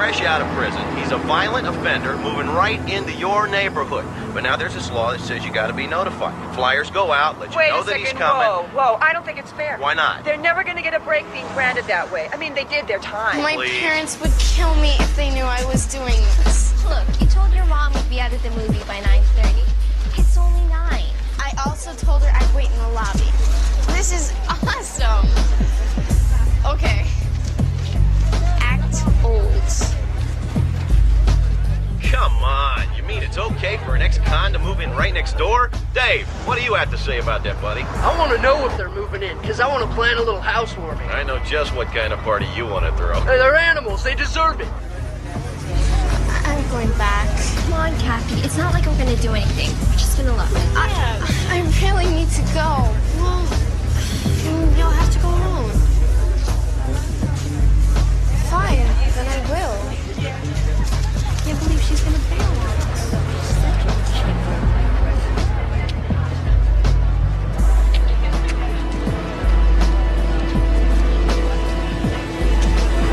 fresh out of prison. He's a violent offender moving right into your neighborhood. But now there's this law that says you got to be notified. Flyers go out, let you know that he's coming. Whoa, I don't think it's fair. Why not? They're never going to get a break being branded that way. I mean, they did their time. My parents would kill me if they knew I was doing this. Look, you told your mom we'd be out of the movie by 9:30. It's only 9. I also told her I'd wait in the lobby. This is awesome. Okay. Act old. Come on, you mean it's okay for an ex-con to move in right next door? Dave, what do you have to say about that, buddy? I want to know if they're moving in, because I want to plan a little housewarming. I know just what kind of party you want to throw. They're animals, they deserve it. I'm going back. Come on, Kathy. It's not like we're going to do anything. We're just going to look. I really need to go. Well, you'll have to go alone. Fine, then I will. I can't believe she's going to bail on us.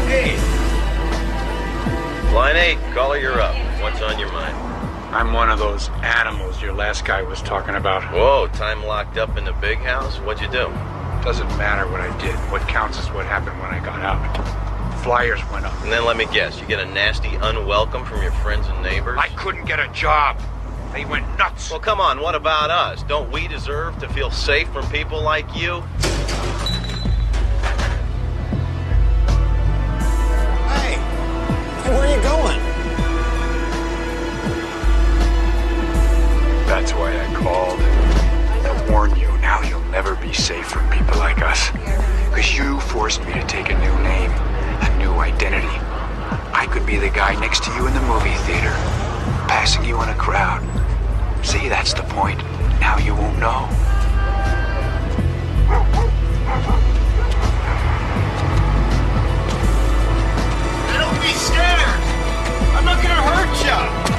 Hey! Line 8, caller, you're up. What's on your mind? I'm one of those animals your last guy was talking about. Whoa, time locked up in the big house? What'd you do? Doesn't matter what I did. What counts is what happened when I got out. Flyers went up. And then let me guess, you get a nasty unwelcome from your friends and neighbors? I couldn't get a job. They went nuts. Well, come on, what about us? Don't we deserve to feel safe from people like you? Hey, where are you going? That's why I called. To warn you, now you'll never be safe from people like us. Because you forced me to take a new name, a new identity. I could be the guy next to you in the movie theater, passing you in a crowd. See, that's the point. Now you won't know. Don't be scared! I'm not gonna hurt you!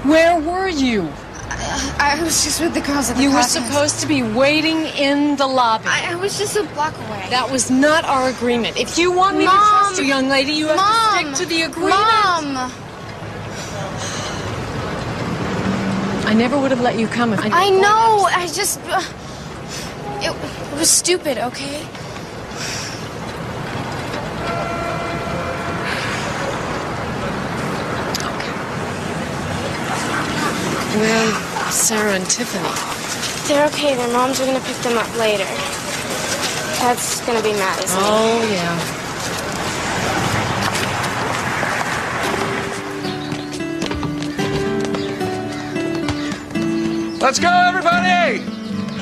Where were you? I was just with the girls at the You were coffee house. supposed to be waiting in the lobby. I was just a block away. That was not our agreement. If you want me to trust you, young lady, you have to stick to the agreement. Mom! I never would have let you come. I know. I just... it was stupid, okay? Well, Sarah and Tiffany. They're okay. Their moms are going to pick them up later. That's going to be mad, isn't it? Oh, yeah. Let's go, everybody!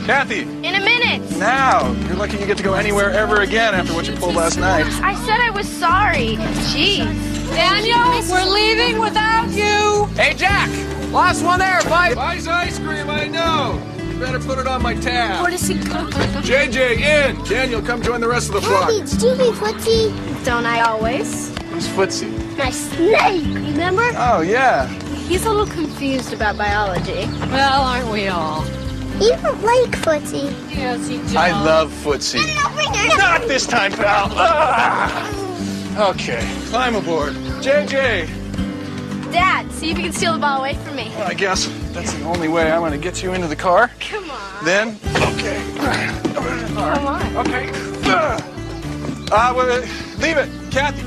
Kathy. In a minute. Now. You're lucky you get to go anywhere ever again after what you pulled last night. I said I was sorry. Jeez. Daniel, we're leaving without you. Hey, Jack! Last one there, bye. Buys ice cream, I know. You better put it on my tab. Where does he go? JJ, in. Daniel, come join the rest of the flock. Daddy, did you mean footsie? Don't I always? Who's Footsie? My snake, remember? Oh, yeah. He's a little confused about biology. Well, aren't we all? You don't like footsie. Yes, he does. I love Footsie. Not this time, pal. Okay, climb aboard. JJ. Dad, see if you can steal the ball away from me. Well, I guess that's the only way I'm going to get you into the car. Come on. Then, okay. Come on. Okay. Well, leave it. Kathy.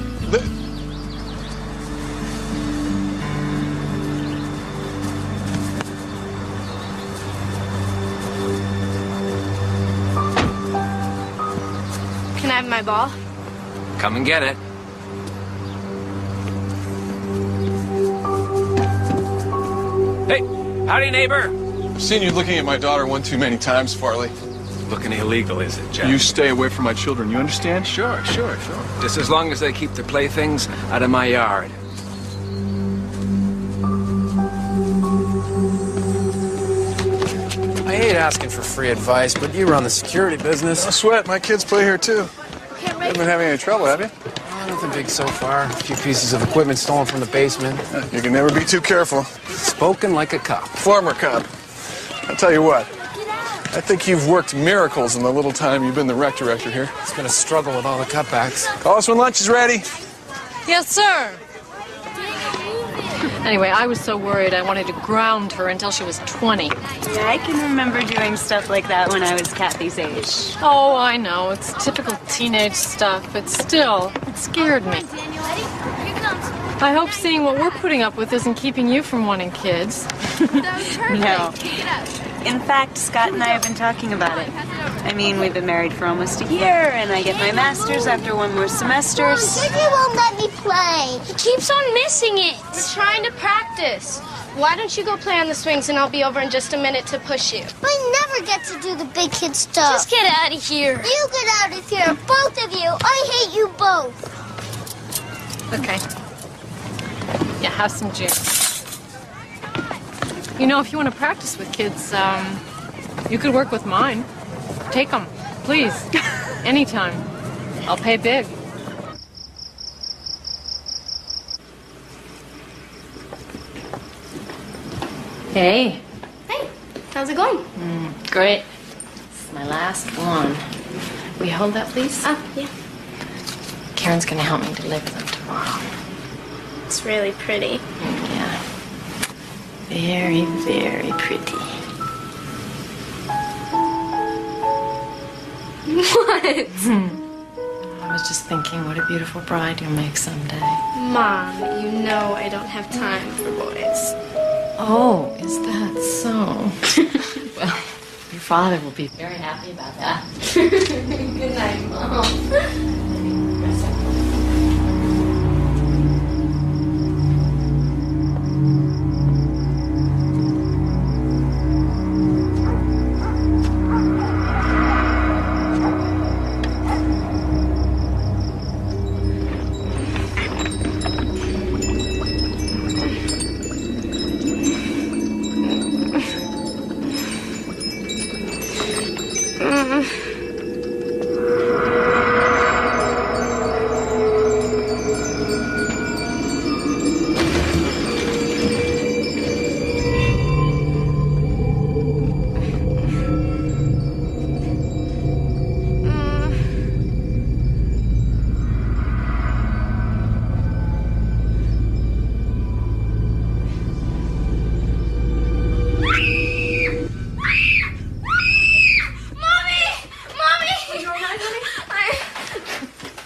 Can I have my ball? Come and get it. Hey, howdy, neighbor. I've seen you looking at my daughter one too many times, Farley. Looking illegal, is it, Jack? You stay away from my children, you understand? Sure. Just as long as they keep their playthings out of my yard. I hate asking for free advice, but you run the security business. No sweat, my kids play here too. You haven't been having any trouble, have you? Oh, nothing big so far. A few pieces of equipment stolen from the basement. You can never be too careful. Spoken like a cop. Former cop. I'll tell you what. I think you've worked miracles in the little time you've been the rec director here. It's been a struggle with all the cutbacks. Call us when lunch is ready. Yes, sir. Anyway, I was so worried I wanted to ground her until she was 20. Yeah, I can remember doing stuff like that when I was Kathy's age. Oh, I know. It's typical teenage stuff, but still, it scared me. I hope seeing what we're putting up with isn't keeping you from wanting kids. No. In fact, Scott and I have been talking about it. I mean, we've been married for almost a year, and I get my master's after one more semester. Mom, Dickie won't let me play. He keeps on missing it. We're trying to practice. Why don't you go play on the swings and I'll be over in just a minute to push you? I never get to do the big kid stuff. Just get out of here. You get out of here, both of you. I hate you both. Okay. Yeah, have some juice. You know, if you want to practice with kids, you could work with mine. Take them, please. Anytime. I'll pay big. Hey. Hey, how's it going? Great. This is my last one. Will you hold that, please? Yeah. Karen's gonna help me deliver them tomorrow. It's really pretty. Yeah. Very, very pretty. What? I was just thinking what a beautiful bride you'll make someday. Mom, you know I don't have time for boys. Oh, is that so? Well, your father will be very happy about that. Good night, Mom.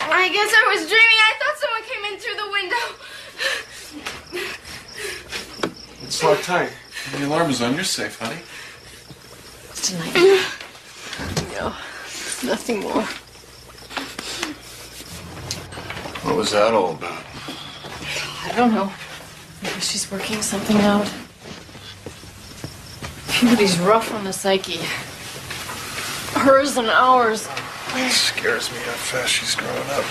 I guess I was dreaming. I thought someone came in through the window. It's locked tight. The alarm is on. You're safe, honey. It's tonight. No, nothing more. What was that all about? I don't know. Maybe she's working something out. Puberty's rough on the psyche. Hers and ours. It scares me how fast she's growing up.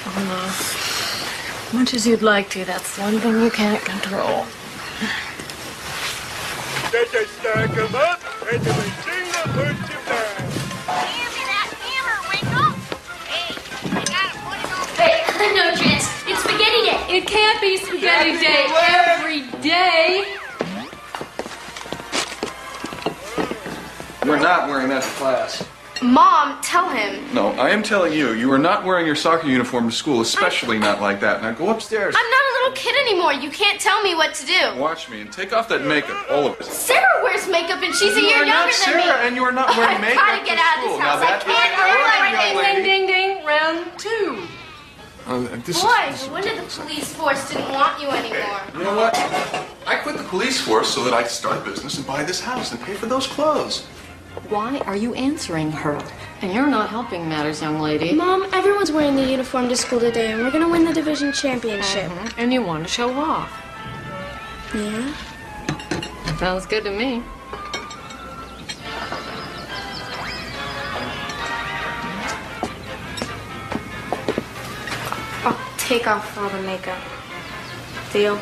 Oh, no. Much as you'd like to, that's one thing you can't control. Just stack 'em up and do a single push of that. Hand me that hammer, Winkle. Hey, I gotta put it on. Hey, no chance. It's spaghetti day. It can't be spaghetti day every day. You're not wearing that to class. Mom, tell him. No, I am telling you, you are not wearing your soccer uniform to school, especially not like that. Now go upstairs. I'm not a little kid anymore. You can't tell me what to do. Watch me and take off that makeup, all of it. Sarah wears makeup and she's a year younger than me. Sarah, and you are not wearing makeup I've got to get out of this house. I can't wear Ding, ding, ding. Round two. Boy, no wonder the police force didn't want you anymore. You know what? I quit the police force so that I could start a business and buy this house and pay for those clothes. Why are you answering her? And you're not helping matters, young lady. Mom, everyone's wearing the uniform to school today, and we're going to win the division championship. And you want to show off. Yeah? Sounds good to me. I'll take off all the makeup. Deal?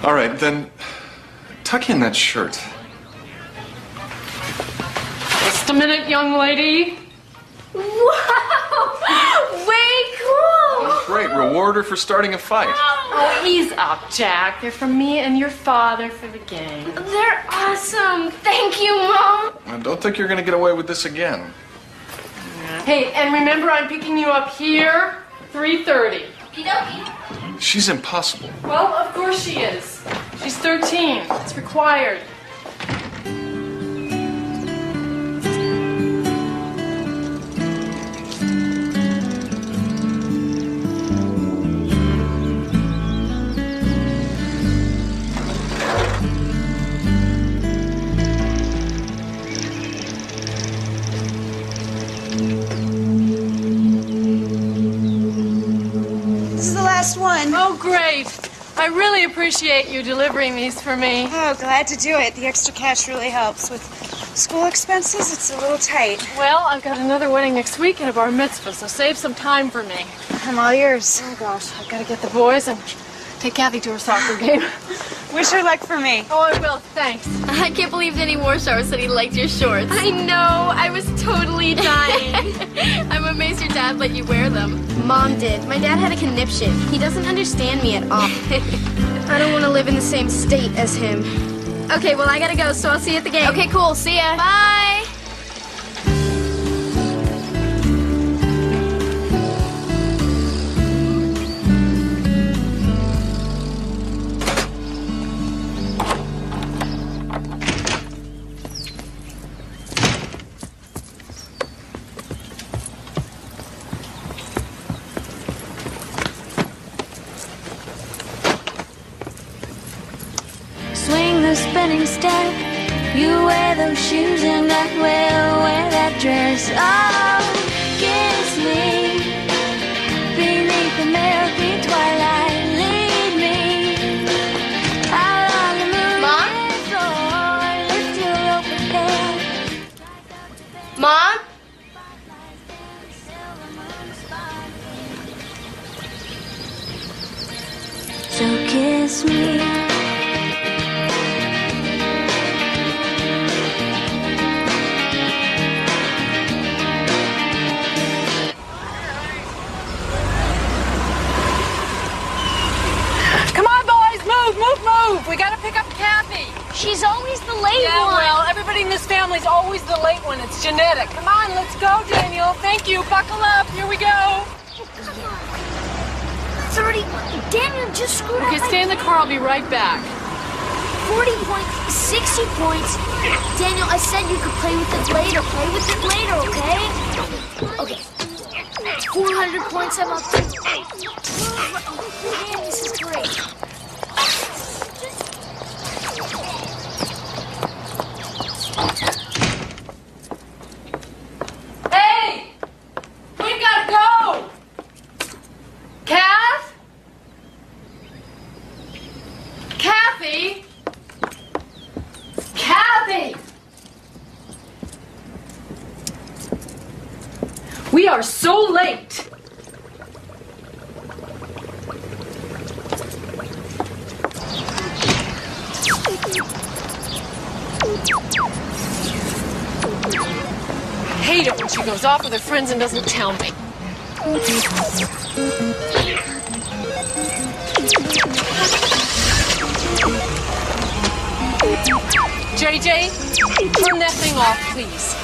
All right, then tuck in that shirt. Just a minute, young lady. Wow! Way cool! Great. Reward her for starting a fight. Oh, ease up, Jack. They're from me and your father for the gang. They're awesome. Thank you, Mom. I don't think you're going to get away with this again. Hey, and remember I'm picking you up here, 3:30. Okey-dokey. She's impossible. Well, of course she is. She's 13. It's required. One. Oh, great. I really appreciate you delivering these for me. Oh, glad to do it. The extra cash really helps. With school expenses, it's a little tight. Well, I've got another wedding next week and a bar mitzvah, so save some time for me. I'm all yours. Oh, gosh. I've got to get the boys and take Kathy to her soccer game. Wish her luck for me. Oh, I will. Thanks. I can't believe Danny Warshauer said he liked your shorts. I know. I was totally dying. I'm amazed your dad let you wear them. Mom did. My dad had a conniption. He doesn't understand me at all. I don't want to live in the same state as him. Okay, well, I gotta go, so I'll see you at the game. Okay, cool. See ya. Bye. Swing the spinning step. You wear those shoes and I will wear that dress. Oh, kiss me beneath the milky twilight. Lead me out on the moonlit floor. Lift your open head. Mom? So kiss me. Move! We gotta pick up Kathy. She's always the late yeah, one. Well, everybody in this family's always the late one. It's genetic. Come on, let's go, Daniel. Thank you. Buckle up. Here we go. 30. Daniel just screwed up. Okay, stay in the car. I'll be right back. 40 points, 60 points. Daniel, I said you could play with it later. Play with it later, okay? Okay. 400 points, I'm up to. Man, this is great. Hey! We've got to go! Kath? Kathy? Kathy! We are so late. I hate it when she goes off with her friends and doesn't tell me. JJ, turn that thing off, please.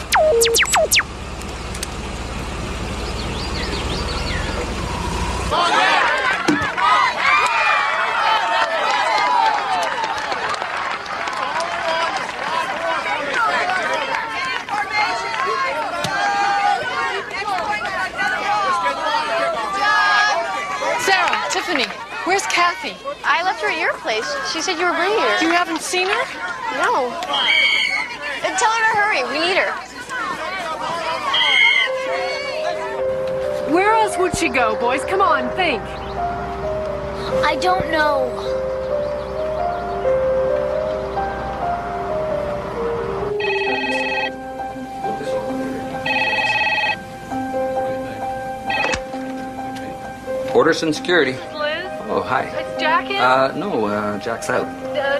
Sarah, Tiffany, where's Kathy? I left her at your place. She said you were bringing her. You haven't seen her? No. Tell her to hurry. We need her. Where else would she go, boys? Come on, think. I don't know. Porterson Security. Liz? Oh, hi. Is Jack in? No, Jack's out.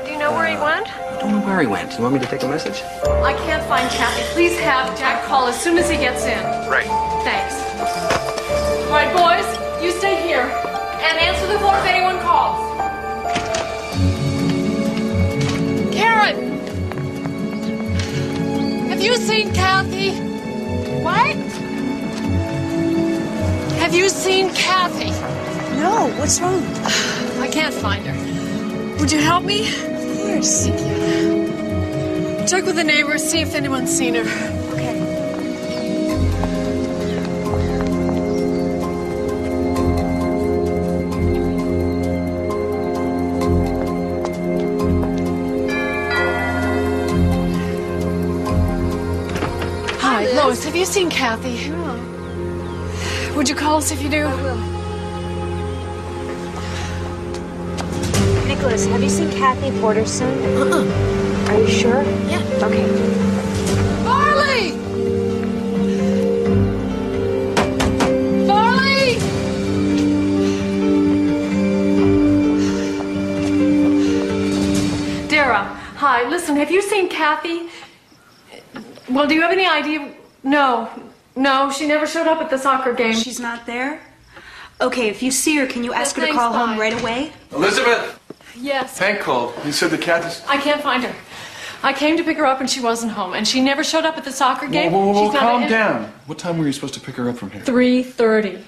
Do you know where he went? I don't know where he went. You want me to take a message? I can't find Kathy. Please have Jack call as soon as he gets in. Right. Thanks. All right, boys, You stay here and answer the phone if anyone calls. Karen! Have you seen Kathy? What? Have you seen Kathy? No, what's wrong? I can't find her. Would you help me? Of course. Thank you. Check with the neighbors, see if anyone's seen her. Okay. Hi, Lois, have you seen Kathy? No. Would you call us if you do? I will. Nicholas, have you seen Kathy Porterson? Are you sure? Yeah. Okay. Farley! Farley! Dara, hi. Listen, have you seen Kathy? Well, do you have any idea? No, she never showed up at the soccer game. She's not there? Okay, if you see her, can you ask her to call home right away? Elizabeth! Yes. Hank called. He said the cat is... I can't find her. I came to pick her up and she wasn't home, and she never showed up at the soccer game. Whoa, She's not calm down. What time were you supposed to pick her up from here? 3:30.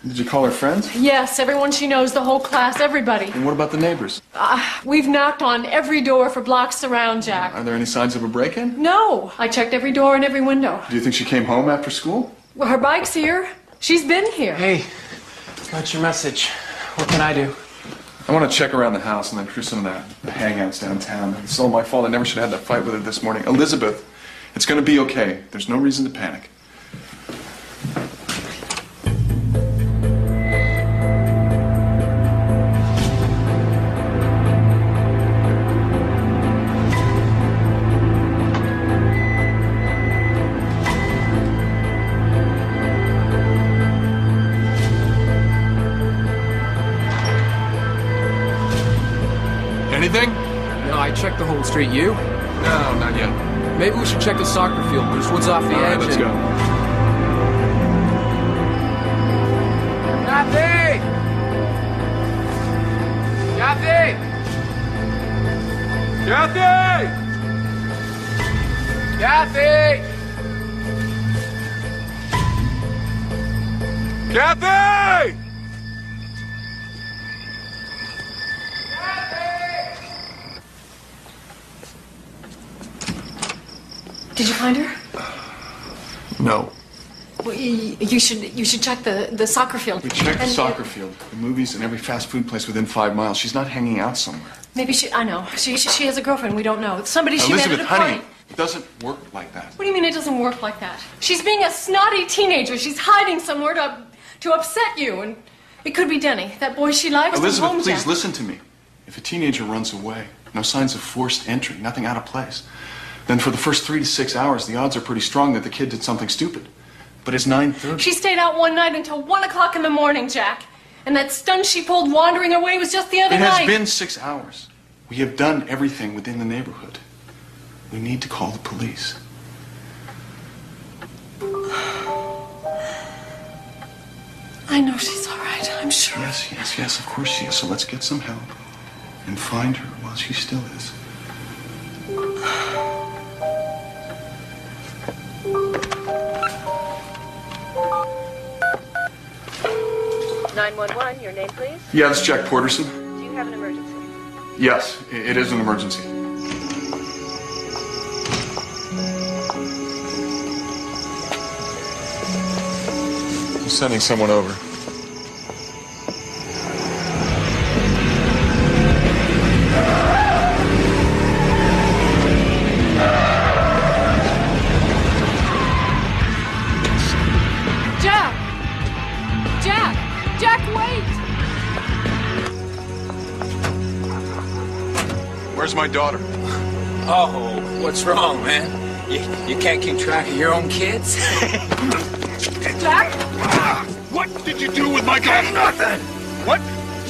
Did you call her friends? Yes, everyone she knows, the whole class, everybody. And what about the neighbors? We've knocked on every door for blocks around, Jack. Are there any signs of a break-in? No. I checked every door and every window. Do you think she came home after school? Well, her bike's here. She's been here. Hey, got your message. What can I do? I want to check around the house and then through some of the hangouts downtown. It's all my fault. I never should have had that fight with her this morning. Elizabeth, it's going to be okay. There's no reason to panic. Anything? No, I checked the whole street. You? No, not yet. Maybe we should check the soccer field. There's woods off the All right, edge. let's go. Kathy! Kathy! Kathy! Kathy! Kathy! Did you find her? No. Well, you should check the soccer field. We checked the soccer field, the movies, and every fast food place within 5 miles. She's not hanging out somewhere. Maybe I know. She has a girlfriend. We don't know. Somebody she met Elizabeth, at a party. honey, it doesn't work like that. What do you mean it doesn't work like that? She's being a snotty teenager. She's hiding somewhere to upset you. And it could be Denny, that boy she likes. Elizabeth, home, please Jack. listen to me. If a teenager runs away, no signs of forced entry, nothing out of place, then for the first 3 to 6 hours, the odds are pretty strong that the kid did something stupid. But it's 9:30. She stayed out one night until 1 o'clock in the morning, Jack. And that stunt she pulled wandering away was just the other night. It has been 6 hours. We have done everything within the neighborhood. We need to call the police. I know she's all right. I'm sure. Yes, of course she is. So let's get some help and find her while she still is. 911, your name, please? Yeah, this is Jack Porterson. Do you have an emergency? Yes, it is an emergency. I'm sending someone over. Jack, wait! Where's my daughter? Oh, what's wrong, man? You can't keep track of your own kids? Jack? What did you do with my daughter? Nothing! What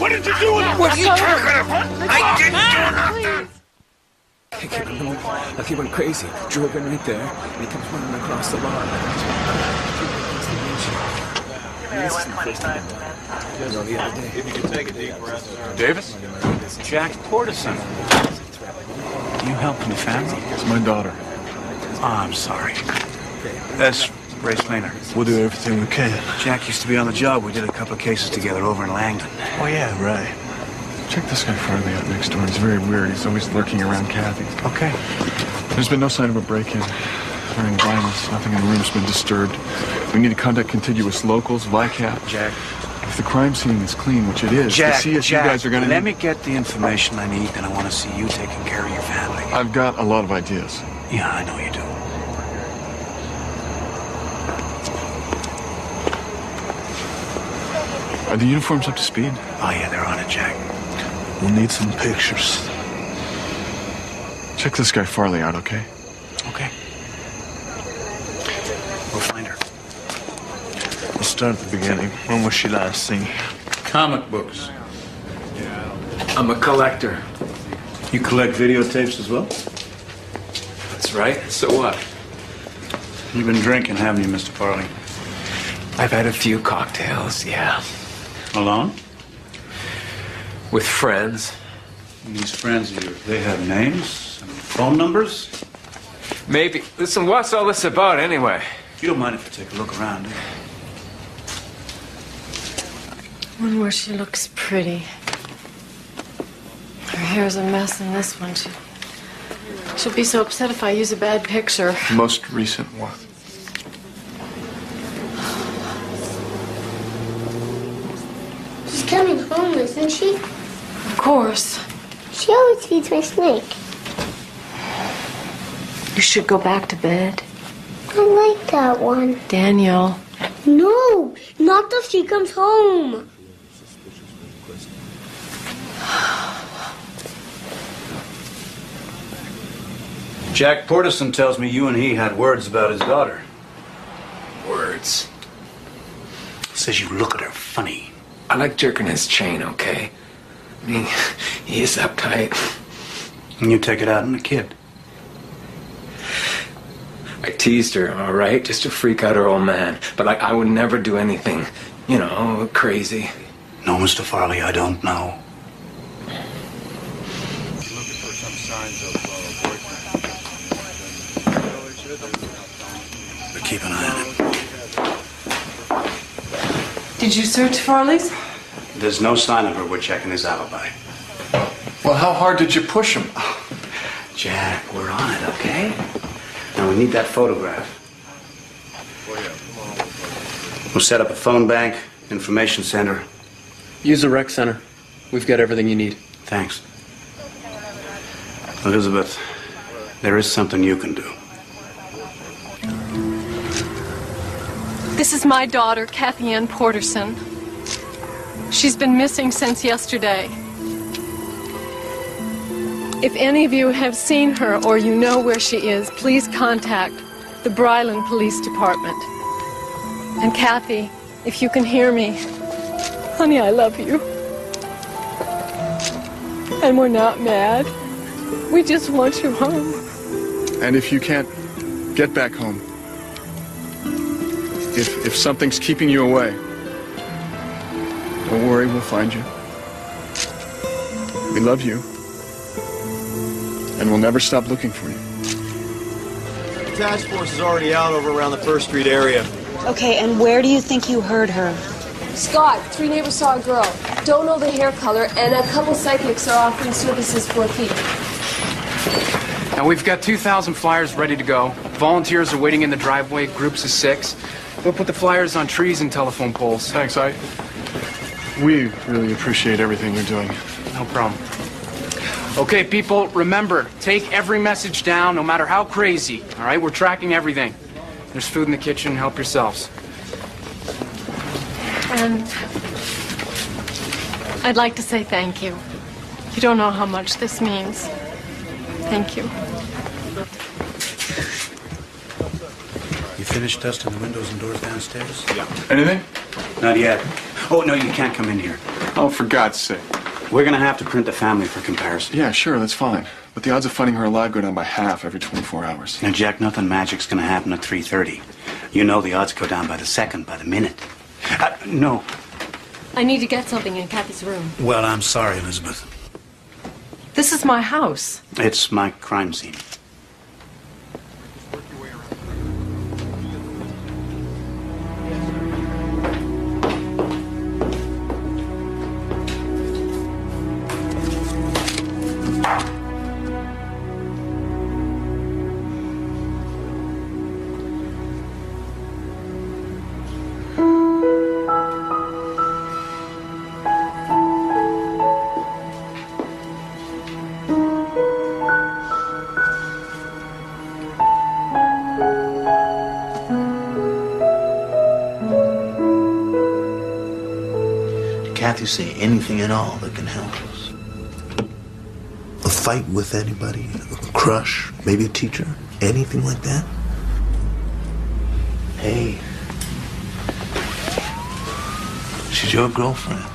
did you do with her? What are you talking about? I didn't do nothing! Like he went crazy. Drew a gun right there, and he comes running across the lawn. If you could take a deep breath, sir. Davis? Jack Portison. You helping the family? It's my daughter. Oh, I'm sorry. That's Ray Slater. We'll do everything we can. Jack used to be on the job. We did a couple of cases together over in Langdon. Oh, yeah, right. Check this guy Farley out next door. He's very weird. He's always lurking around Kathy. Okay. There's been no sign of a break-in. Or any violence. Nothing in the room's been disturbed. We need to contact contiguous locals, VICAP. Jack. If the crime scene is clean, which it is, Jack, you guys are going to let me get the information I need, and I want to see you taking care of your family. I've got a lot of ideas. Yeah, I know you do. Are the uniforms up to speed? Oh, yeah, they're on it, Jack. We'll need some pictures. Check this guy Farley out, okay? Okay. We'll find her. Let's start at the beginning. When was she last seen? Comic books. I'm a collector. You collect videotapes as well? That's right. So what? You've been drinking, haven't you, Mr. Farley? I've had a few cocktails, yeah. Alone? With friends. And these friends of yours, they have names and phone numbers? Maybe. Listen, what's all this about anyway? You don't mind if I take a look around, do you? One where she looks pretty. Her hair's a mess in this one. She'll be so upset if I use a bad picture. The most recent one. She's coming home, isn't she? Of course. She always feeds my snake. You should go back to bed. I like that one. Daniel. No, not till she comes home. Jack Portison tells me you and he had words about his daughter. Words. Says you look at her funny. I like jerking his chain, okay? I mean, he is uptight. And you take it out on the kid. I teased her, all right, just to freak out her old man. But I would never do anything, you know, crazy. No, Mr. Farley, I don't know. Looking for some signs of boyfriend. But keep an eye on him. Did you search Farley's? There's no sign of her. We're checking his alibi. Well, how hard did you push him? Jack, we're on it, okay? Now we need that photograph. We'll set up a phone bank, information center. Use the rec center. We've got everything you need. Thanks. Elizabeth, there is something you can do. This is my daughter, Kathy Ann Porterson. She's been missing since yesterday. If any of you have seen her or you know where she is, please contact the Bryland Police Department. And Kathy, if you can hear me, honey, I love you. And we're not mad. We just want you home. And if you can't get back home, if something's keeping you away, don't worry, we'll find you. We love you. And we'll never stop looking for you. The task force is already out over around the First Street area. Okay, and where do you think you heard her? Scott, 3 neighbors saw a girl. Don't know the hair color, and a couple psychics are offering services for a fee. Now we've got 2,000 flyers ready to go. Volunteers are waiting in the driveway, groups of 6. We'll put the flyers on trees and telephone poles. Thanks, we really appreciate everything you're doing. No problem. Okay, people, remember, take every message down, no matter how crazy. All right, we're tracking everything. There's food in the kitchen. Help yourselves. And I'd like to say thank you. You don't know how much this means. Thank you. You finished dusting the windows and doors downstairs? Yeah. Anything? Not yet. Oh, no, you can't come in here. Oh, for God's sake. We're going to have to print the family for comparison. Yeah, sure, that's fine. But the odds of finding her alive go down by half every 24 hours. Now, Jack, nothing magic's going to happen at 3:30. You know the odds go down by the second, by the minute. No. I need to get something in Kathy's room. Well, I'm sorry, Elizabeth. This is my house. It's my crime scene. Kathy say anything at all that can help us? A fight with anybody? A crush? Maybe a teacher? Anything like that? Hey. She's your girlfriend.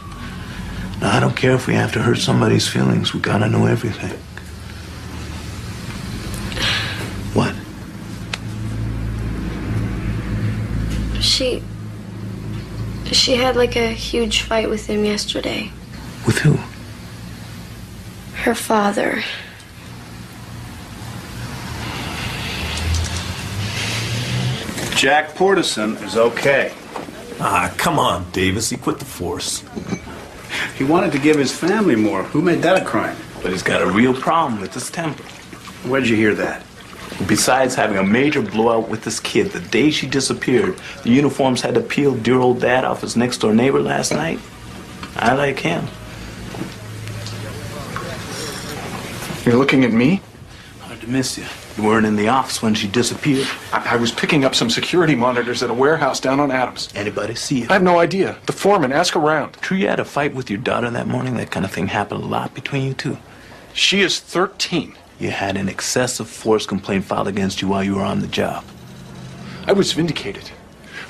Now, I don't care if we have to hurt somebody's feelings. We gotta know everything. What? She had like a huge fight with him yesterday. With who? Her father. Jack Portison is okay. Ah, come on, Davis. He quit the force. He wanted to give his family more. Who made that a crime? But he's got a real problem with his temper. Where'd you hear that? Besides having a major blowout with this kid the day she disappeared, the uniforms had to peel dear old dad off his next door neighbor last night. I like him. You're looking at me? Hard to miss you. You weren't in the office when she disappeared. I was picking up some security monitors at a warehouse down on Adams. Anybody see it? I have no idea. The foreman, ask around. True you had a fight with your daughter that morning? That kind of thing happened a lot between you two. She is 13. You had an excessive force complaint filed against you while you were on the job. I was vindicated.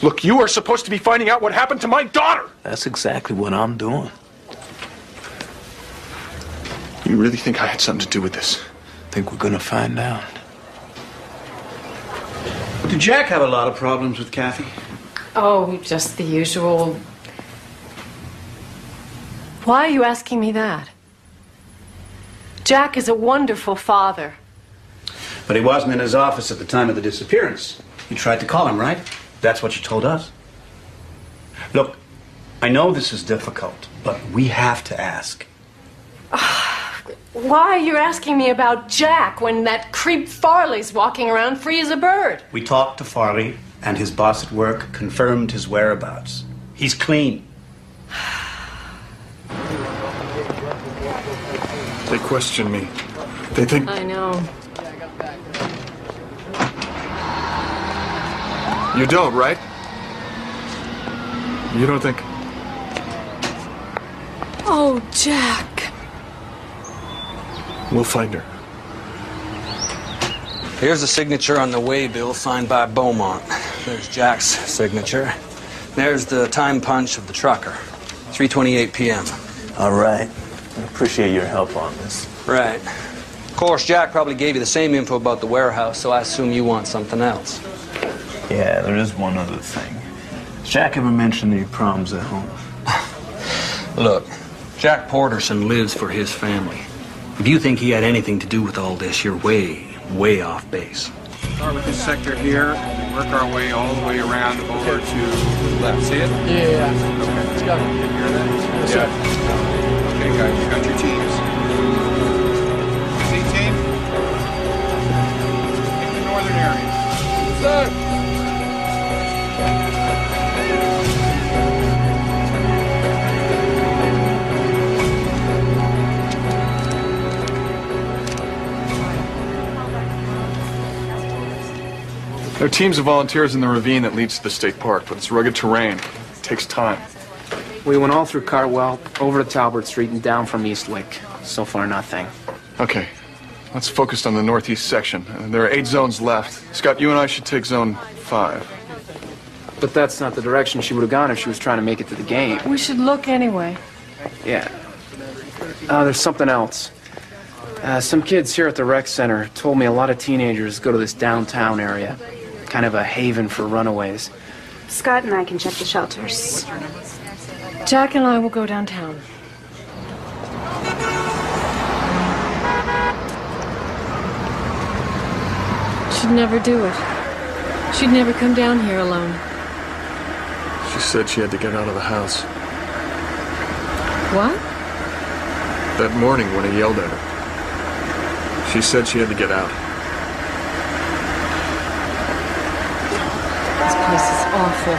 Look, you are supposed to be finding out what happened to my daughter. That's exactly what I'm doing. You really think I had something to do with this? Think we're gonna find out. Did Jack have a lot of problems with Kathy? Oh, just the usual. Why are you asking me that? Jack is a wonderful father. But he wasn't in his office at the time of the disappearance. You tried to call him, right? That's what you told us. Look, I know this is difficult, but we have to ask. Why are you asking me about Jack when that creep Farley's walking around free as a bird? We talked to Farley, and his boss at work confirmed his whereabouts. He's clean. They question me. They think... I know. You don't, right? You don't think... Oh, Jack. We'll find her. Here's a signature on the way bill signed by Beaumont. There's Jack's signature. There's the time punch of the trucker. 3:28 p.m. All right. I appreciate your help on this. Right. Of course, Jack probably gave you the same info about the warehouse, so I assume you want something else. Yeah, there is one other thing. Has Jack ever mentioned any problems at home? Look, Jack Porterson lives for his family. If you think he had anything to do with all this, you're way off base. Start with this sector here, and we work our way all the way around over to the left. See it? Yeah. Okay, let's go. Can you hear that? Yeah. Okay, guys, you got your teams. See, team? In the northern area. Sir. There are teams of volunteers in the ravine that leads to the state park, but it's rugged terrain. It takes time. We went all through Cartwell, over to Talbot Street, and down from Eastwick. So far, nothing. Okay, let's focus on the northeast section. There are 8 zones left. Scott, you and I should take zone 5. But that's not the direction she would have gone if she was trying to make it to the game. We should look anyway. Yeah. There's something else. Some kids here at the rec center told me a lot of teenagers go to this downtown area. Kind of a haven for runaways. Scott and I can check the shelters. Jack and I will go downtown. She'd never do it. She'd never come down here alone. She said she had to get out of the house. What? That morning when I yelled at her. She said she had to get out. This place is awful.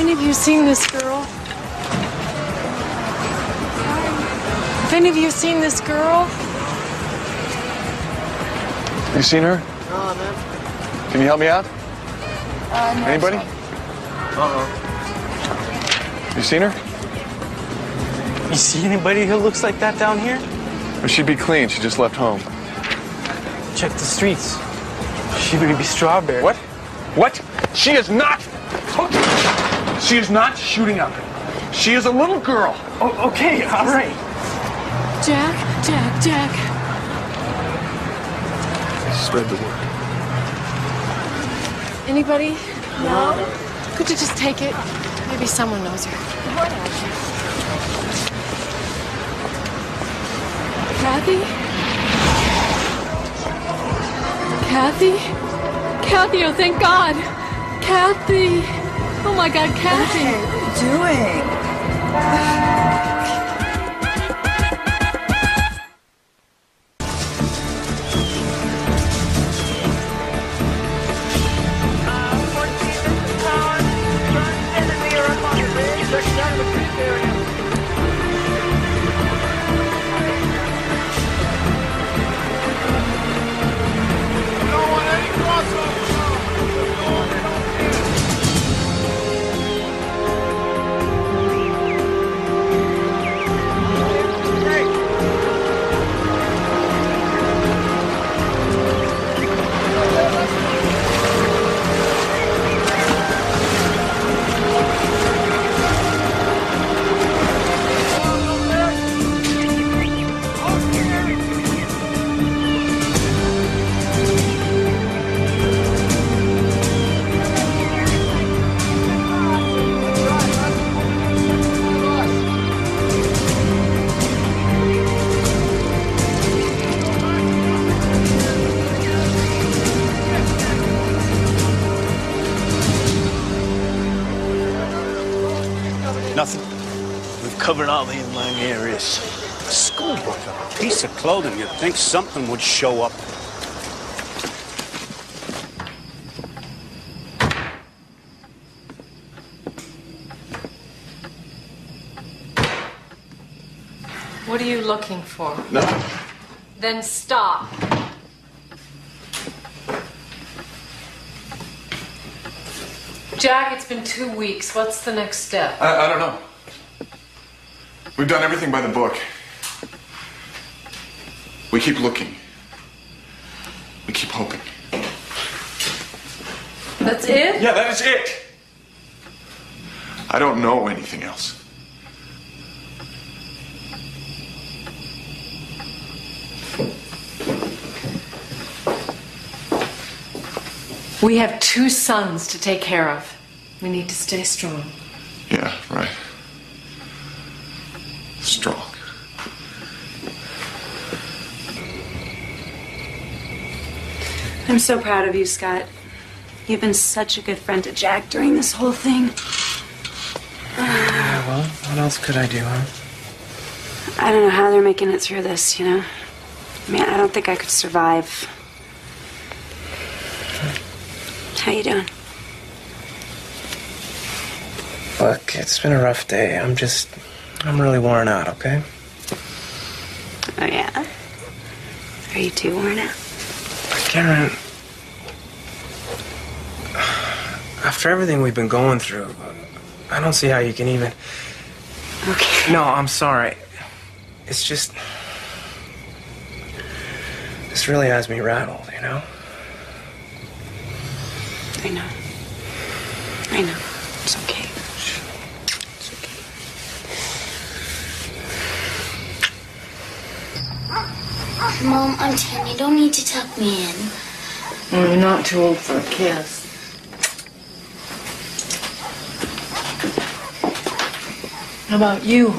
Any of you seen this girl? Have any of you seen this girl? You seen her? No, man. Can you help me out? No. Anybody? You seen her? You see anybody who looks like that down here? Well, she'd be clean. She just left home. Check the streets. She may be Strawberry. What? What? She is not. She is not shooting up. She is a little girl. Oh, okay, all right. Jack. Spread the word. Anybody? No. Could you just take it? Maybe someone knows her. Kathy? Kathy, oh thank God. Kathy. Oh my God, Kathy. What are you doing? Nothing. We've covered all the inland areas. A schoolbook, a piece of clothing. You'd think something would show up. What are you looking for? Nothing. Then stop. Jack, it's been 2 weeks. What's the next step? I don't know. We've done everything by the book. We keep looking. We keep hoping. That's it? Yeah, that is it. I don't know anything else. We have 2 sons to take care of. We need to stay strong. Yeah, right. Strong. I'm so proud of you, Scott. You've been such a good friend to Jack during this whole thing. Yeah, well, what else could I do, huh? I don't know how they're making it through this, you know? I mean, I don't think I could survive. How you doing? Look, it's been a rough day. I'm really worn out, okay? Oh, yeah? Are you too worn out? Karen, after everything we've been going through, I don't see how you can even... Okay. No, I'm sorry. It's just... This really has me rattled, you know? I know. I know. It's okay. It's okay. Mom, I'm 10. You don't need to tuck me in. Well, you're not too old for a kiss. How about you?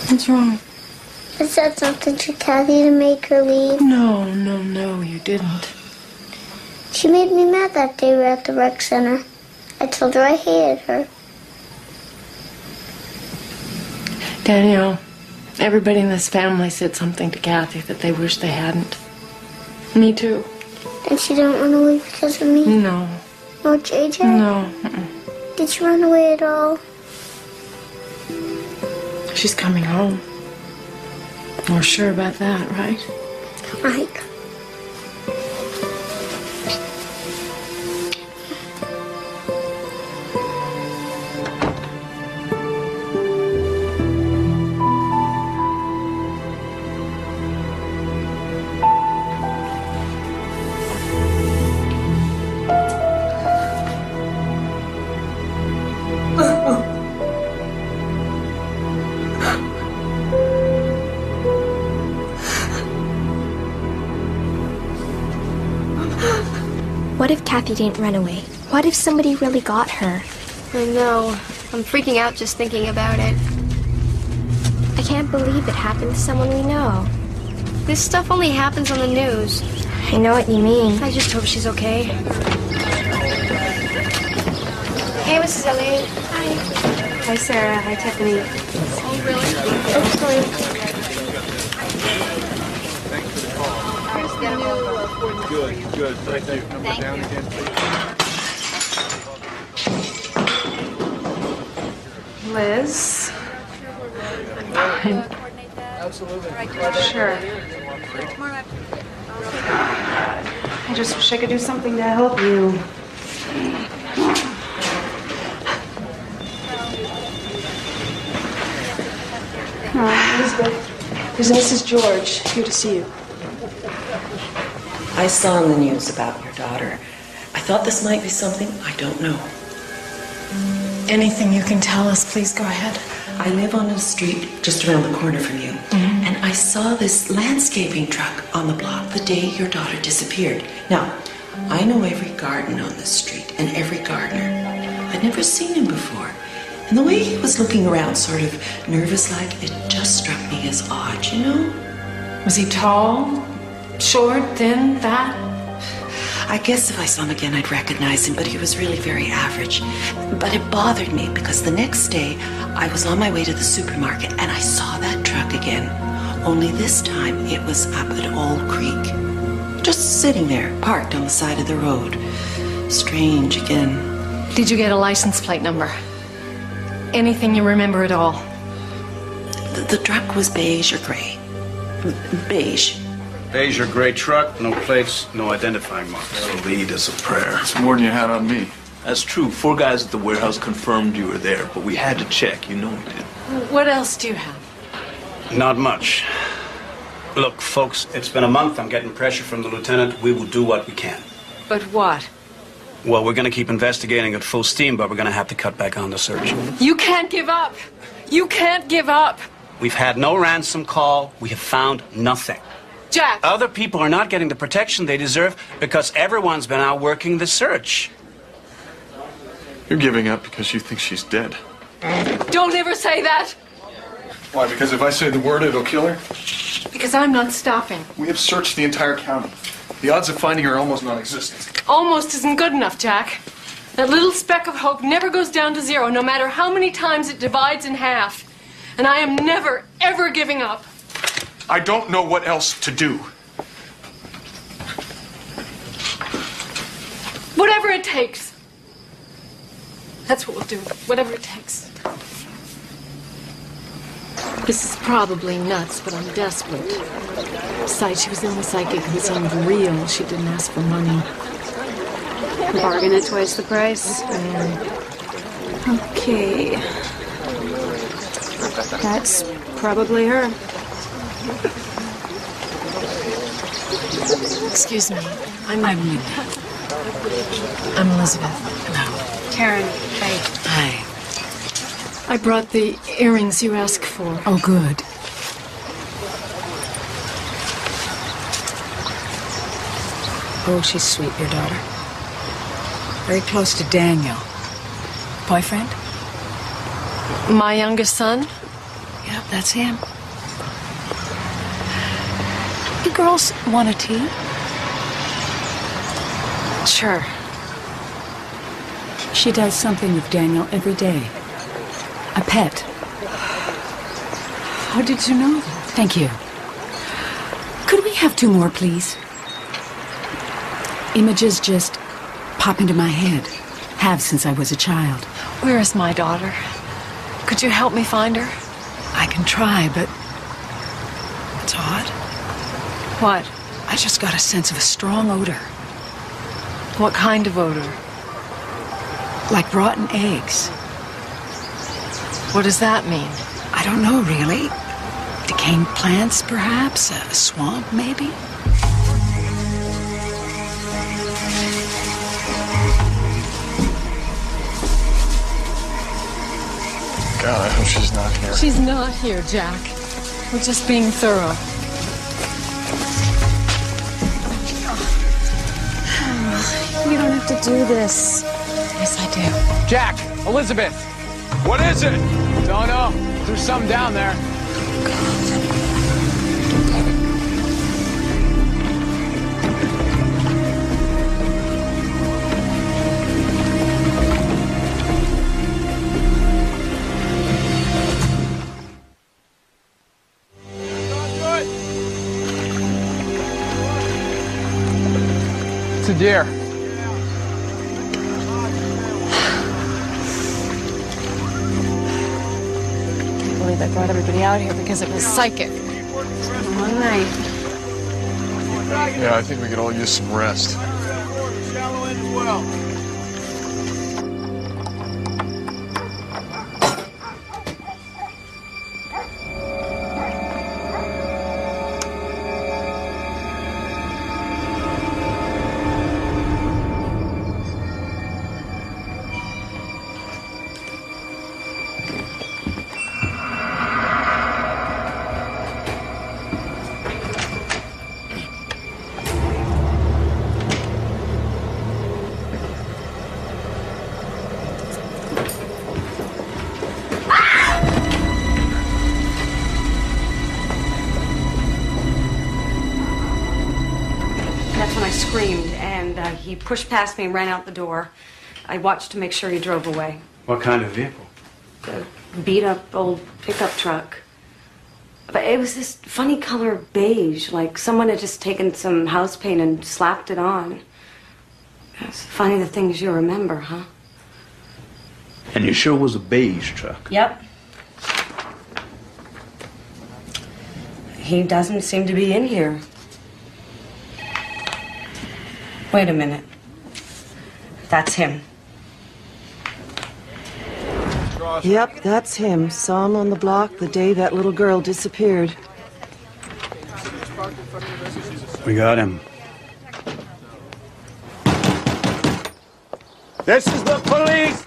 What's wrong? I said something to Kathy to make her leave. No, you didn't. She made me mad that day we were at the rec center. I told her I hated her. Danielle, everybody in this family said something to Kathy that they wish they hadn't. Me too. And she didn't run away because of me? No. No, JJ? No. Did she run away at all? She's coming home. We're sure about that, right? Right. What if Kathy didn't run away? What if somebody really got her? I know. I'm freaking out just thinking about it. I can't believe it happened to someone we know. This stuff only happens on the news. I know what you mean. I just hope she's okay. Hey, Mrs. Elliott. Hi. Hi, Sarah. Hi, Tiffany. Oh, really? Oh, sorry. Good. Thank you. Number down again, please. Liz? Fine. Absolutely. Sure. I just wish I could do something to help you. Elizabeth, there's Mrs. George here to see you. I saw in the news about your daughter. I thought this might be something I don't know. Anything you can tell us, please go ahead. I live on a street just around the corner from you, and I saw this landscaping truck on the block the day your daughter disappeared. Now, I know every garden on this street and every gardener. I'd never seen him before. And the way he was looking around, sort of nervous-like, it just struck me as odd, you know? Was he tall? Short, thin, fat? I guess if I saw him again, I'd recognize him, but he was really very average. But it bothered me because the next day, I was on my way to the supermarket and I saw that truck again. Only this time, it was up at Old Creek. Just sitting there, parked on the side of the road. Strange again. Did you get a license plate number? Anything you remember at all? The truck was beige or gray? Beige. Beige or gray truck, no plates, no identifying marks. So lead is a prayer. It's more than you had on me. That's true. 4 guys at the warehouse confirmed you were there, but we had to check. You know we did. What else do you have? Not much. Look, folks, it's been a month. I'm getting pressure from the lieutenant. We will do what we can. But what? Well, we're going to keep investigating at full steam, but we're going to have to cut back on the search. You can't give up. You can't give up. We've had no ransom call. We have found nothing. Jack! Other people are not getting the protection they deserve because everyone's been out working the search. You're giving up because you think she's dead. Don't ever say that! Why? Because if I say the word, it'll kill her? Because I'm not stopping. We have searched the entire county. The odds of finding her are almost non-existent. Almost isn't good enough, Jack. That little speck of hope never goes down to zero, no matter how many times it divides in half. And I am never, ever giving up. I don't know what else to do. Whatever it takes. That's what we'll do. Whatever it takes. This is probably nuts, but I'm desperate. Besides, she was the only psychic who seemed real. She didn't ask for money. Bargain at twice the price. Okay. That's probably her. Excuse me. I'm Linda. I'm Elizabeth. Hello. Karen. Hi. Hi. I brought the earrings you asked for. Oh, good. Oh, she's sweet, your daughter. Very close to Daniel. Boyfriend? My youngest son? Yep, that's him. You girls want a tea? Sure. She does something with Daniel every day. A pet. How did you know that? Thank you. Could we have 2 more, please? Images just pop into my head. Have since I was a child. Where is my daughter? Could you help me find her? I can try, but it's odd. What? I just got a sense of a strong odor. What kind of odor? Like rotten eggs. What does that mean? I don't know, really. Decaying plants, perhaps? A swamp, maybe? God, I hope she's not here. She's not here, Jack. We're just being thorough. You don't have to do this. Yes, I do. Jack, Elizabeth, what is it? Don't know. There's something down there. It's a deer. I believe I brought everybody out here because it was psychic. One night. Yeah, I think we could all use some rest. Shallow end as well. He pushed past me and ran out the door. I watched to make sure he drove away. What kind of vehicle? A beat-up old pickup truck. But it was this funny color beige, like someone had just taken some house paint and slapped it on. It's funny the things you remember, huh? And you sure was a beige truck? Yep. He doesn't seem to be in here. Wait a minute. That's him. Yep, that's him. Saw him on the block the day that little girl disappeared. We got him. This is the police!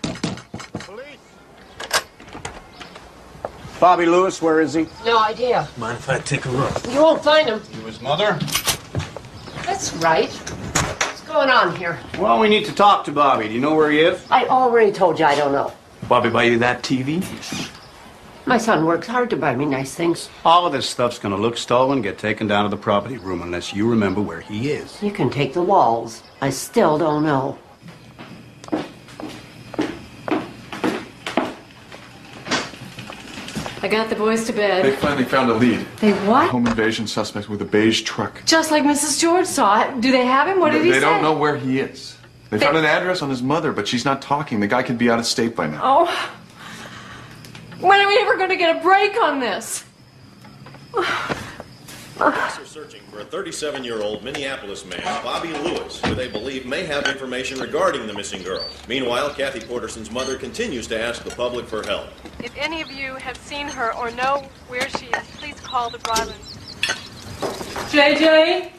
Bobby Lewis, where is he? No idea. Mind if I take a look? You won't find him. You his mother? That's right. What's going on here? Well, we need to talk to Bobby. Do you know where he is? I already told you I don't know. Bobby buy you that TV? My son works hard to buy me nice things. All of this stuff's gonna look stolen, get taken down to the property room unless you remember where he is. You can take the walls. I still don't know. I got the boys to bed. They finally found a lead. They what? Home invasion suspect with a beige truck. Just like Mrs. George saw it. Do they have him? What did he say? They don't know where he is. They found an address on his mother, but she's not talking. The guy could be out of state by now. Oh. When are we ever going to get a break on this? Police are searching for a 37-year-old Minneapolis man, Bobby Lewis, who they believe may have information regarding the missing girl. Meanwhile, Kathy Porterson's mother continues to ask the public for help. If any of you have seen her or know where she is, please call the Bryland. JJ?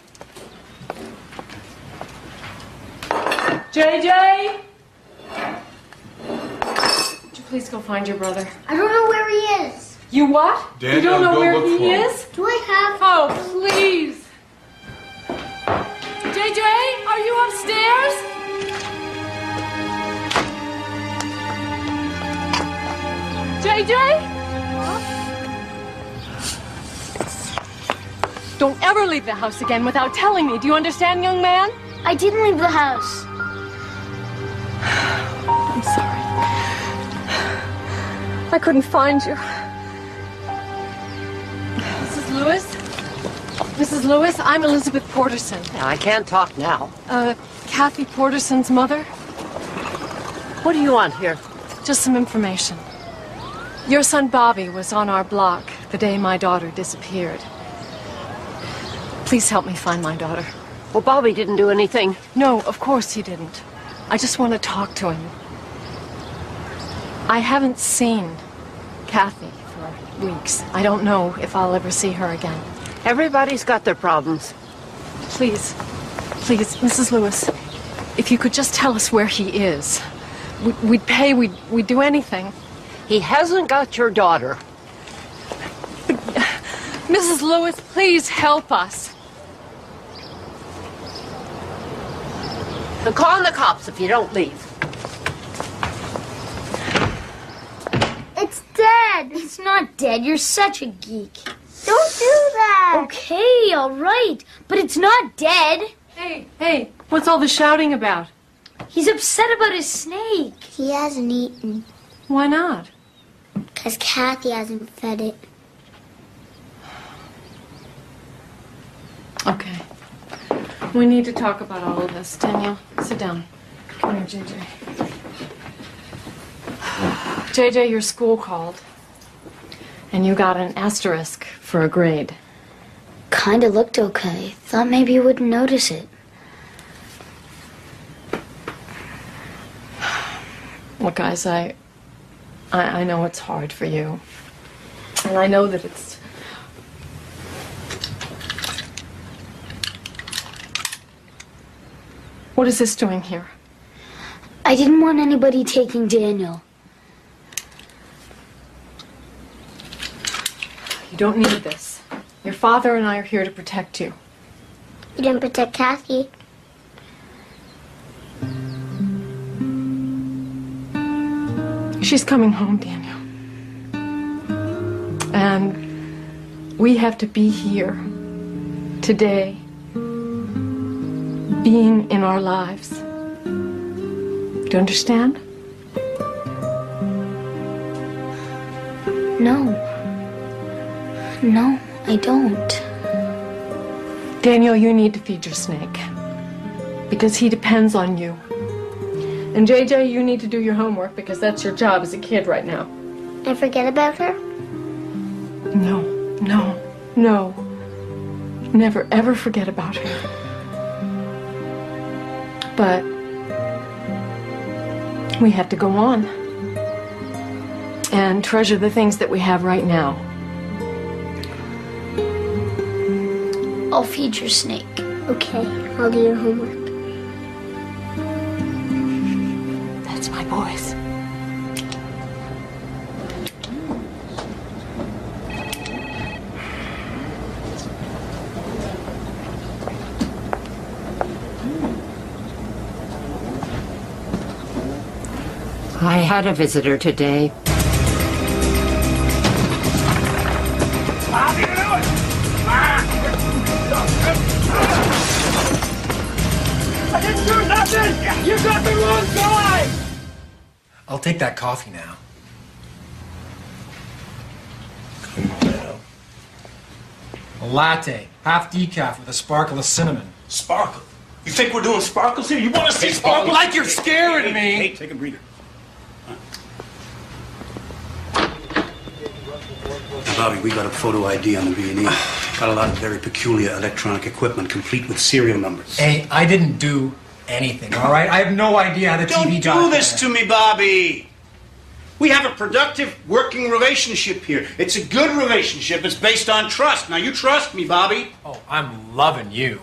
JJ? Would you please go find your brother? I don't know where he is. You what? Daniel, you don't know go where look he for him. is? Do I have... Oh, please. JJ, are you upstairs? JJ? Don't ever leave the house again without telling me. Do you understand, young man? I didn't leave the house. I'm sorry. I couldn't find you. Mrs. Lewis? Mrs. Lewis, I'm Elizabeth Porterson. I can't talk now. Kathy Porterson's mother. What do you want here? Just some information. Your son Bobby was on our block the day my daughter disappeared. Please help me find my daughter. Well, Bobby didn't do anything. No, of course he didn't. I just want to talk to him. I haven't seen Kathy for weeks. I don't know if I'll ever see her again. Everybody's got their problems. Please, Mrs. Lewis, if you could just tell us where he is. We'd pay, we'd do anything. He hasn't got your daughter. But, Mrs. Lewis, please help us. They'll call the cops if you don't leave. It's dead. It's not dead. You're such a geek. Don't do that. Okay, all right. But it's not dead. Hey, what's all the shouting about? He's upset about his snake. He hasn't eaten. Why not? Because Kathy hasn't fed it. Okay. We need to talk about all of this. Daniel, sit down. Come here, JJ. JJ, your school called. And you got an asterisk for a grade. Kinda looked okay. Thought maybe you wouldn't notice it. Look, guys, I know it's hard for you. And I know that it's... What is this doing here? I didn't want anybody taking Daniel. You don't need this. Your father and I are here to protect you. You didn't protect Kathy. She's coming home, Daniel. And we have to be here today, being in our lives. Do you understand? No. No, I don't. Daniel, you need to feed your snake. Because he depends on you. And JJ, you need to do your homework because that's your job as a kid right now. And forget about her? No. Never, ever forget about her. But we have to go on. And treasure the things that we have right now. I'll feed your snake. Okay, I'll do your homework. That's my boys. I had a visitor today. I didn't do nothing! You got the wrong side! I'll take that coffee now. A latte, half decaf with a sparkle of cinnamon. Sparkle? You think we're doing sparkles here? You want to see sparkles? Like you're scaring me! Hey, take a breather. Bobby, we got a photo ID on the B&E. Got a lot of very peculiar electronic equipment, complete with serial numbers. Hey, I didn't do anything, all right? I have no idea how the TV got Don't do this there. to me, Bobby! We have a productive working relationship here. It's a good relationship. It's based on trust. Now, you trust me, Bobby. Oh, I'm loving you.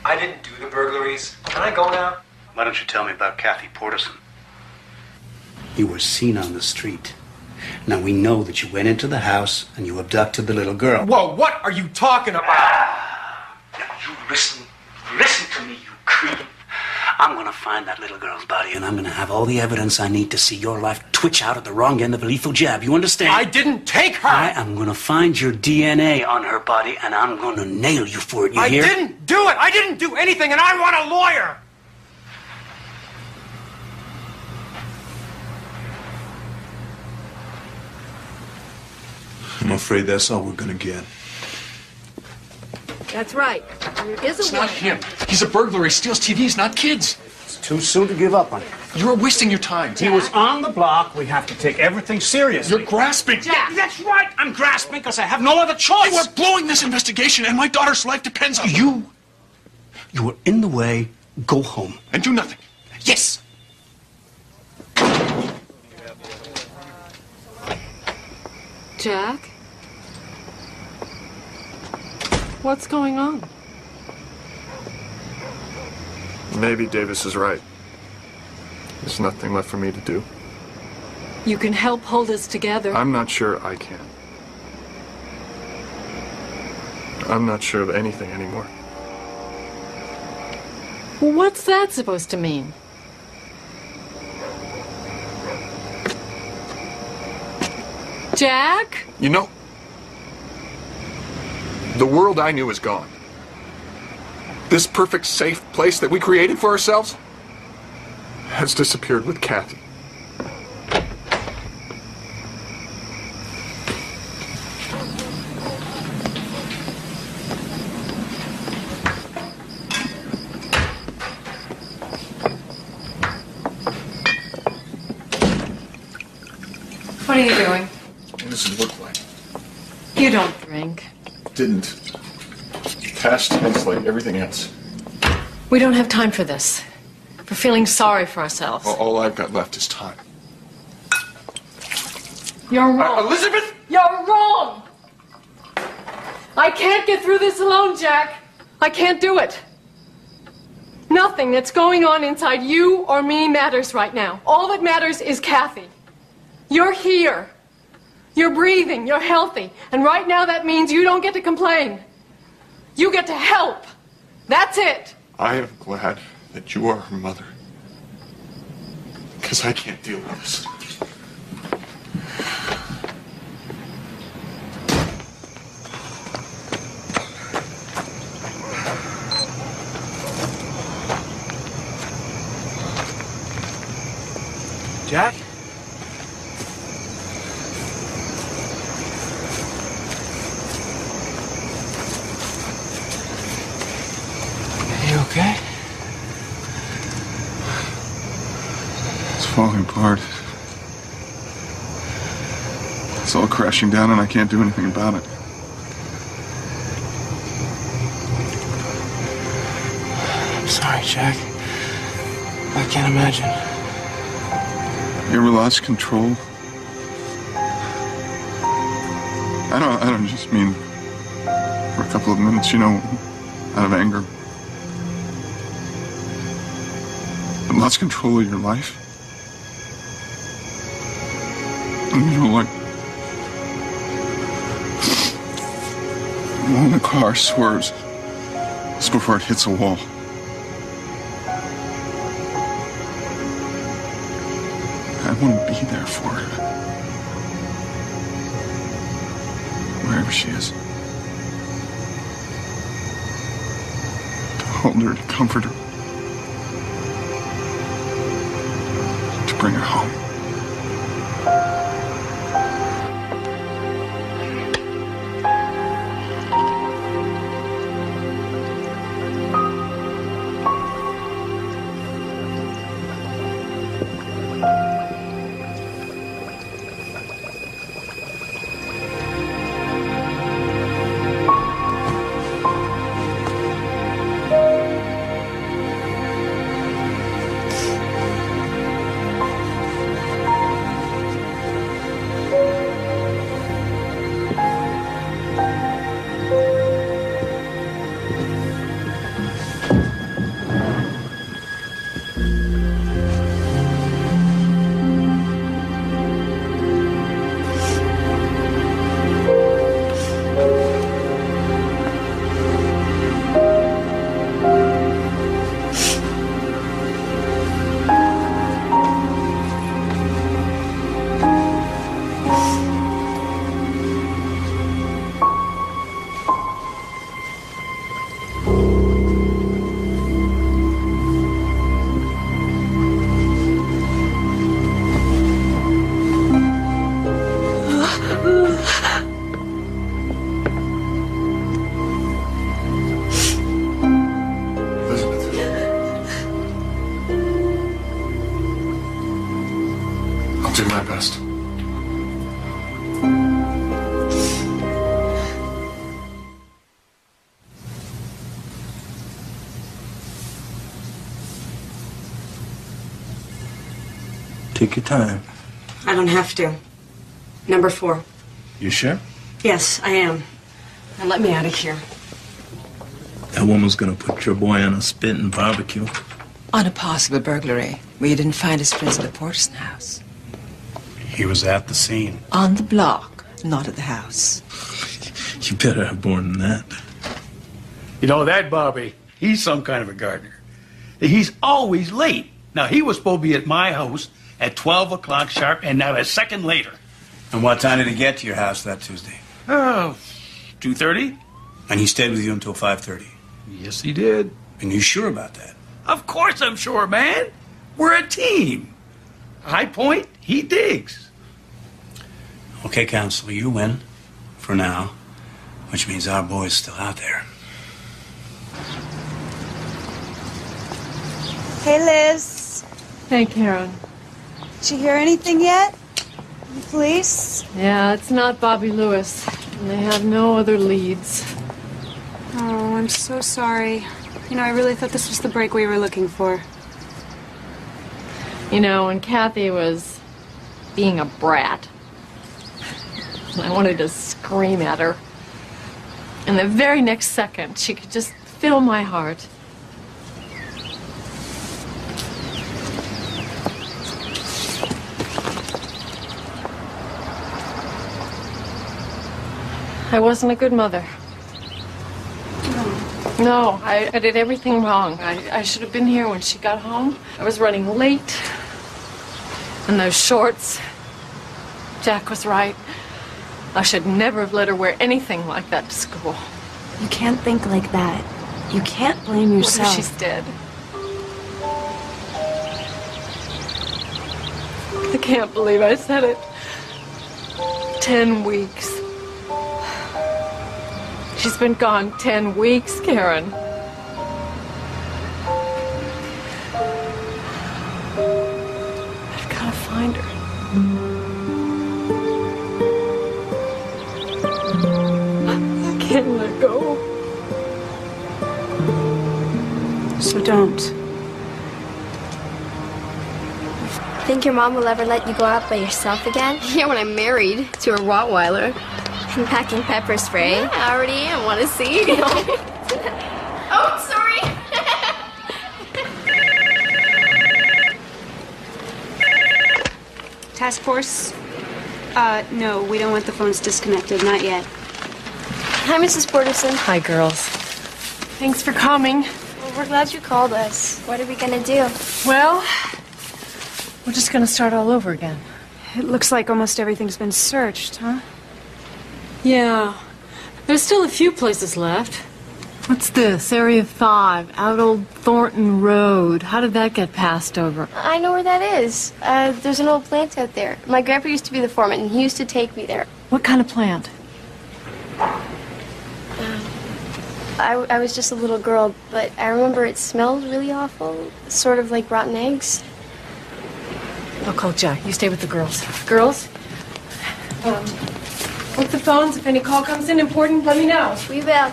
I didn't do do the burglaries. Can I go now? Why don't you tell me about Kathy Porterson? You were seen on the street. Now, we know that you went into the house and you abducted the little girl. Whoa, what are you talking about? Now, you listen to me, you creep. I'm going to find that little girl's body, and I'm going to have all the evidence I need to see your life twitch out at the wrong end of a lethal jab. You understand? I didn't take her! I am going to find your DNA on her body, and I'm going to nail you for it, you hear? I didn't do it! I didn't do anything, and I want a lawyer! I'm afraid that's all we're gonna get. That's right. There is It's not him. He's a burglar. He steals TVs, not kids. It's too soon to give up on him. You're wasting your time. He was on the block. We have to take everything seriously. You're grasping. Yeah, that's right. I'm grasping because I have no other choice. You are blowing this investigation, and my daughter's life depends on you. You are in the way. Go home. And do nothing. Yes. Jack? What's going on? Maybe Davis is right. There's nothing left for me to do. You can help hold us together. I'm not sure I can. I'm not sure of anything anymore. Well, what's that supposed to mean? Jack? You know, the world I knew is gone. This perfect, safe place that we created for ourselves has disappeared with Kathy. What are you doing? What does it look like? You don't drink. Didn't. Past tense like everything else. We don't have time for this. We're feeling sorry for ourselves. All I've got left is time. You're wrong. Elizabeth! You're wrong! I can't get through this alone, Jack. I can't do it. Nothing that's going on inside you or me matters right now. All that matters is Kathy. You're here. You're breathing. You're healthy. And right now that means you don't get to complain. You get to help. That's it. I am glad that you are her mother. Because I can't deal with this. Jack? You okay? It's falling apart. It's all crashing down and I can't do anything about it. I'm sorry, Jack. I can't imagine. You ever lost control? I don't just mean for a couple of minutes, you know, out of anger. But lost control of your life? You know, like when the car swerves just before it hits a wall. I want to be there for her. Wherever she is. To hold her, to comfort her. To bring her home. do my best. Take your time. I don't have to. Number 4. You sure? Yes, I am. Now let me out of here. That woman's gonna put your boy on a spit and barbecue. On a possible burglary, where you didn't find his friends at the Porterson house. He was at the scene. On the block, not at the house. You better have more than that. You know that Bobby, he's some kind of a gardener. He's always late. Now, he was supposed to be at my house at 12 o'clock sharp, and now a second later. And what time did he get to your house that Tuesday? Oh, 2:30? And he stayed with you until 5:30? Yes, he did. And you sure about that? Of course I'm sure, man. We're a team. I point, he digs. Okay, Counselor, you win. For now. Which means our boy's still out there. Hey, Liz. Hey, Karen. Did you hear anything yet? The police? Yeah, it's not Bobby Lewis. And they have no other leads. Oh, I'm so sorry. You know, I really thought this was the break we were looking for. You know, when Kathy was being a brat, I wanted to scream at her. And the very next second, she could just fill my heart. I wasn't a good mother. No, I did everything wrong. I should have been here when she got home. I was running late. And those shorts. Jack was right. I should never have let her wear anything like that to school. You can't think like that. You can't blame yourself. What if she's dead? I can't believe I said it. 10 weeks. She's been gone 10 weeks, Karen. I've got to find her. I can't let go. So don't. Think your mom will ever let you go out by yourself again? Yeah, when I'm married to a Rottweiler. And packing pepper spray? Yeah, I already am. Want to see? Oh, sorry. Task force? No, we don't want the phones disconnected. Not yet. Hi, Mrs. Porterson. Hi, girls. Thanks for coming. Well, we're glad you called us. What are we gonna do? Well, we're just gonna start all over again. It looks like almost everything's been searched, huh? Yeah. There's still a few places left. What's this? Area 5, out Old Thornton Road. How did that get passed over? I know where that is. There's an old plant out there. My grandpa used to be the foreman, and he used to take me there. What kind of plant? I was just a little girl, but I remember it smelled really awful. Sort of like rotten eggs. I'll call Jack. You stay with the girls. Girls? With the phones, if any call comes in important, let me know. We will.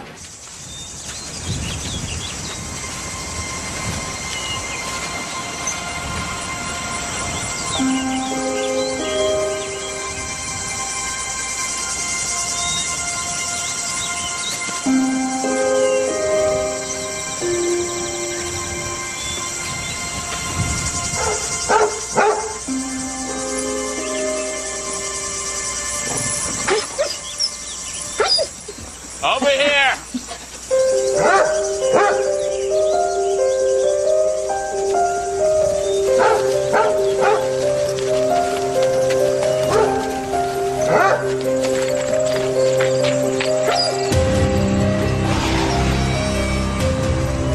Over here!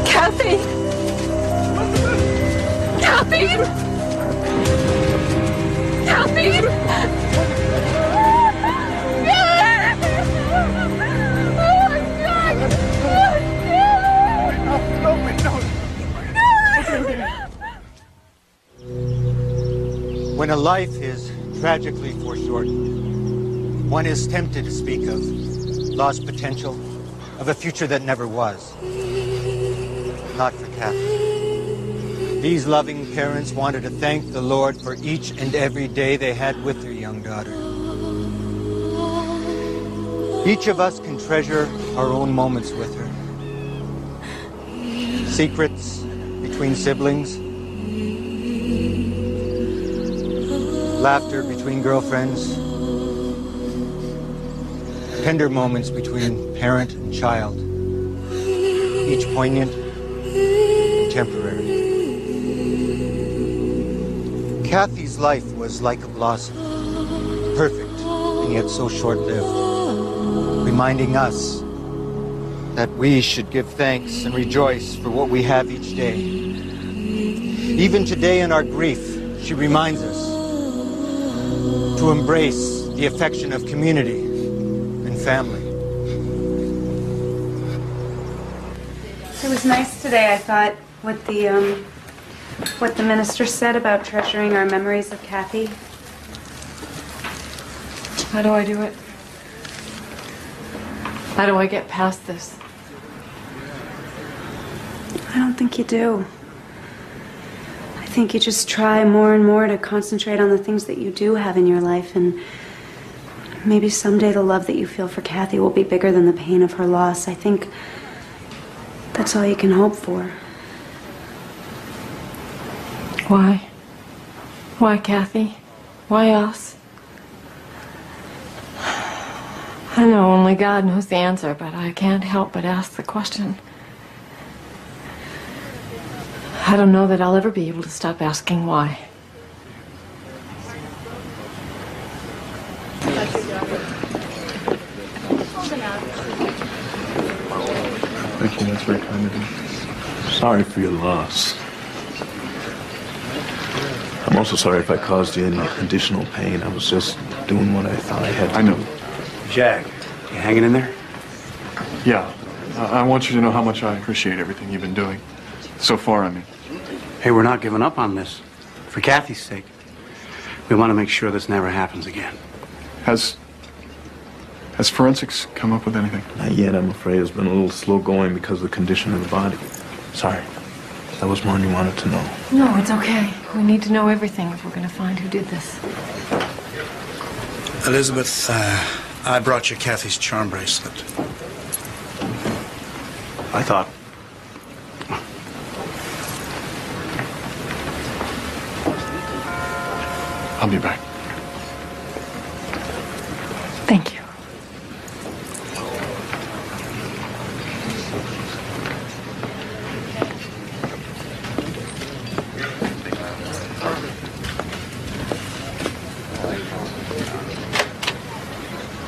Kathy! Kathy! Kathy! When a life is tragically foreshortened. One is tempted to speak of lost potential, of a future that never was. Not for Kathy. These loving parents wanted to thank the Lord for each and every day they had with their young daughter. Each of us can treasure our own moments with her. Secrets between siblings. Laughter between girlfriends. Tender moments between parent and child. Each poignant and temporary. Kathy's life was like a blossom. Perfect and yet so short-lived. Reminding us that we should give thanks and rejoice for what we have each day. Even today in our grief, she reminds us to embrace the affection of community and family. It was nice today, I thought, what the minister said about treasuring our memories of Kathy. How do I do it? How do I get past this? I don't think you do. I think you just try more and more to concentrate on the things that you do have in your life, and maybe someday the love that you feel for Kathy will be bigger than the pain of her loss. I think that's all you can hope for. Why? Why, Kathy? Why us? I know only God knows the answer, but I can't help but ask the question. I don't know that I'll ever be able to stop asking why. Thank you, that's very kind of you. Sorry for your loss. I'm also sorry if I caused you any additional pain. I was just doing what I thought I had to. I know. Jack, you hanging in there? Yeah. I want you to know how much I appreciate everything you've been doing. So far, I mean. Hey, we're not giving up on this. For Kathy's sake. We want to make sure this never happens again. Has forensics come up with anything? Not yet, I'm afraid. It's been a little slow going because of the condition of the body. Sorry. That was more than you wanted to know. No, it's okay. We need to know everything if we're going to find who did this. Elizabeth, I brought you Kathy's charm bracelet. I thought... I'll be back. Thank you.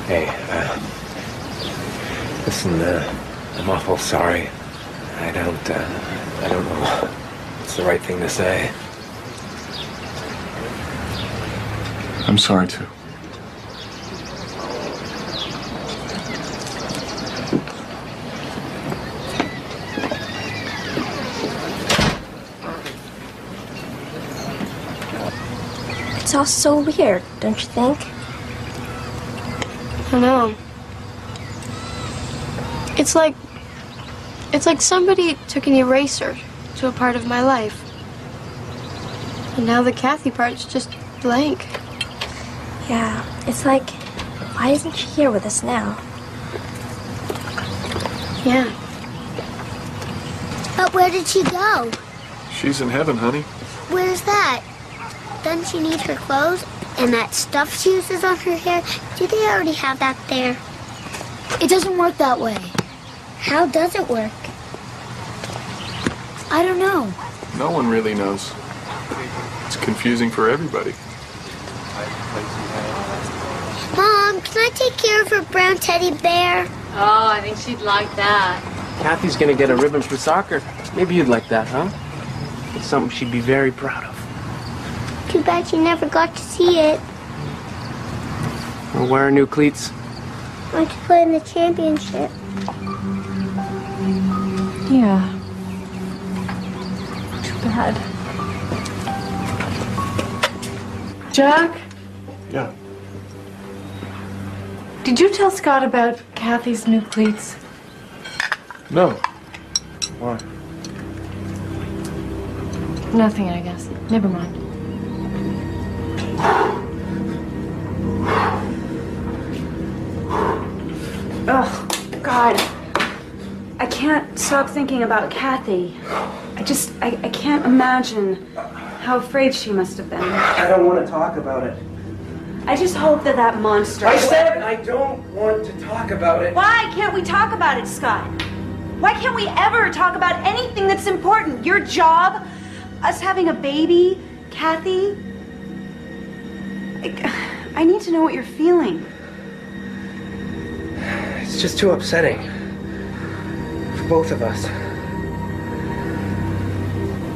Hey, listen, I'm awful sorry. I don't know what's the right thing to say. I'm sorry, too. It's all so weird, don't you think? I know. It's like somebody took an eraser to a part of my life. And now the Kathy part's just blank. Yeah, it's like, why isn't she here with us now? Yeah. But where did she go? She's in heaven, honey. Where's that? Doesn't she need her clothes? And that stuff she uses on her hair? Do they already have that there? It doesn't work that way. How does it work? I don't know. No one really knows. It's confusing for everybody. Mom, can I take care of her brown teddy bear? Oh, I think she'd like that. Kathy's gonna get a ribbon for soccer. Maybe you'd like that, huh? It's something she'd be very proud of. Too bad she never got to see it. We'll wear her new cleats. I want to play in the championship. Yeah. Too bad. Jack? Yeah. Did you tell Scott about Kathy's new cleats? No. Why? Nothing, I guess. Never mind. Oh, God. I can't stop thinking about Kathy. I can't imagine how afraid she must have been. I don't want to talk about it. I just hope that monster... I said I don't want to talk about it. Why can't we talk about it, Scott? Why can't we ever talk about anything that's important? Your job, us having a baby, Kathy. I need to know what you're feeling. It's just too upsetting. For both of us.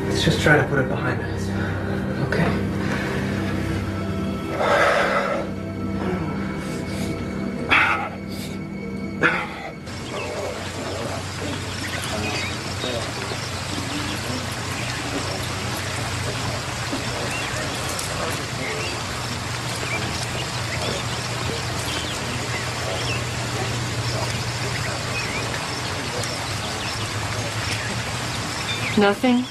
Let's just try to put it behind us. Okay? Nothing?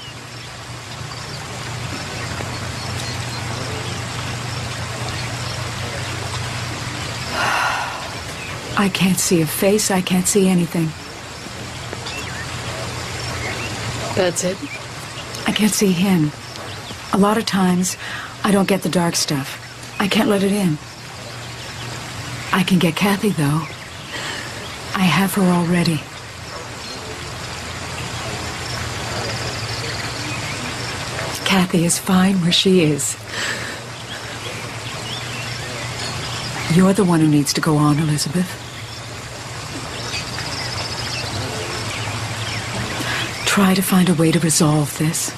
I can't see a face. I can't see anything. That's it? I can't see him. A lot of times, I don't get the dark stuff. I can't let it in. I can get Kathy, though. I have her already. Kathy is fine where she is. You're the one who needs to go on, Elizabeth. Try to find a way to resolve this.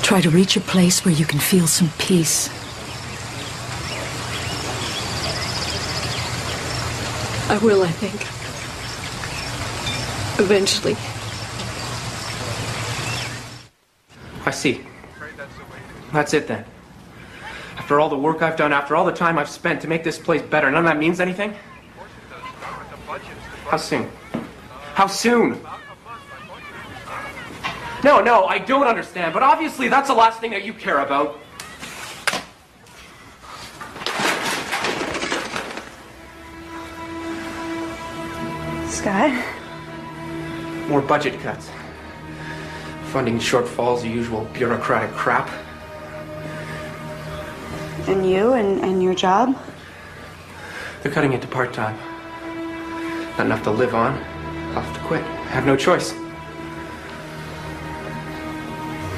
Try to reach a place where you can feel some peace. I will, I think. Eventually. I see. That's it then. After all the work I've done, after all the time I've spent to make this place better, none of that means anything? How soon? How soon? No, I don't understand, but obviously that's the last thing that you care about. Scott? More budget cuts. Funding shortfalls, the usual bureaucratic crap. And you and your job? They're cutting it to part-time. Not enough to live on. I'll have to quit. I have no choice.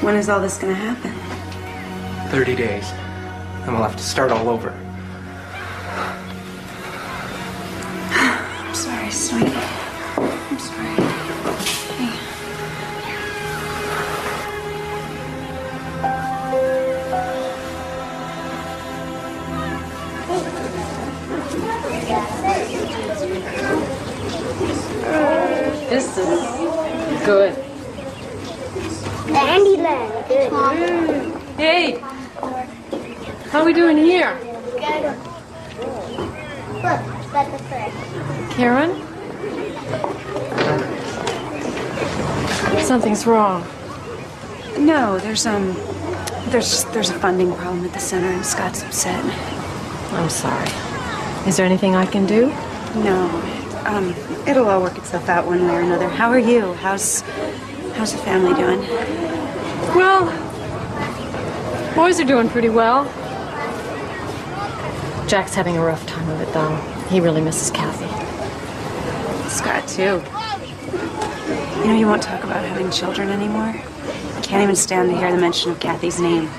When is all this gonna happen? 30 days. Then we'll have to start all over. I'm sorry, sweetie. I'm sorry. Hey. This is good. Candyland. Good. Hey! How are we doing here? Good. Look, that's the first. Karen? Something's wrong. No, there's a funding problem at the center and Scott's upset. I'm sorry. Is there anything I can do? No. It'll all work itself out one way or another. How are you? How's the family doing? Well, boys are doing pretty well. Jack's having a rough time of it, though. He really misses Kathy. Scott, too. You know, you won't talk about having children anymore. I can't even stand to hear the mention of Kathy's name.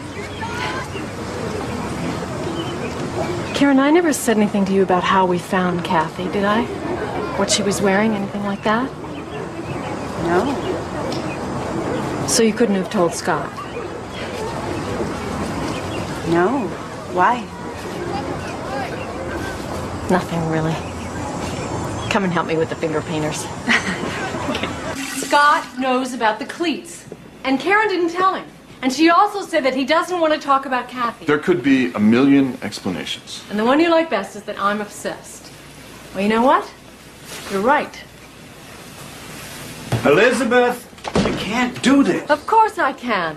Karen, I never said anything to you about how we found Kathy, did I? What she was wearing, anything like that? No. So you couldn't have told Scott? No. Why? Nothing, really. Come and help me with the finger painters. Scott knows about the cleats, and Karen didn't tell him. And she also said that he doesn't want to talk about Kathy. There could be a million explanations. And the one you like best is that I'm obsessed. Well, you know what? You're right. Elizabeth, you can't do this. Of course I can.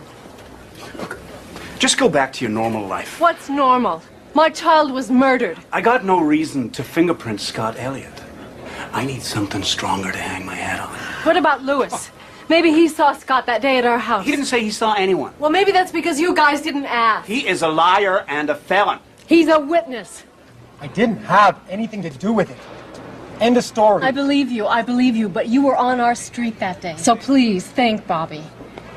Just go back to your normal life. What's normal? My child was murdered. I got no reason to fingerprint Scott Elliott. I need something stronger to hang my hat on. What about Lewis? Maybe he saw Scott that day at our house. He didn't say he saw anyone. Well, maybe that's because you guys didn't ask. He is a liar and a felon. He's a witness. I didn't have anything to do with it. End of story. I believe you, but you were on our street that day. So please, think, Bobby.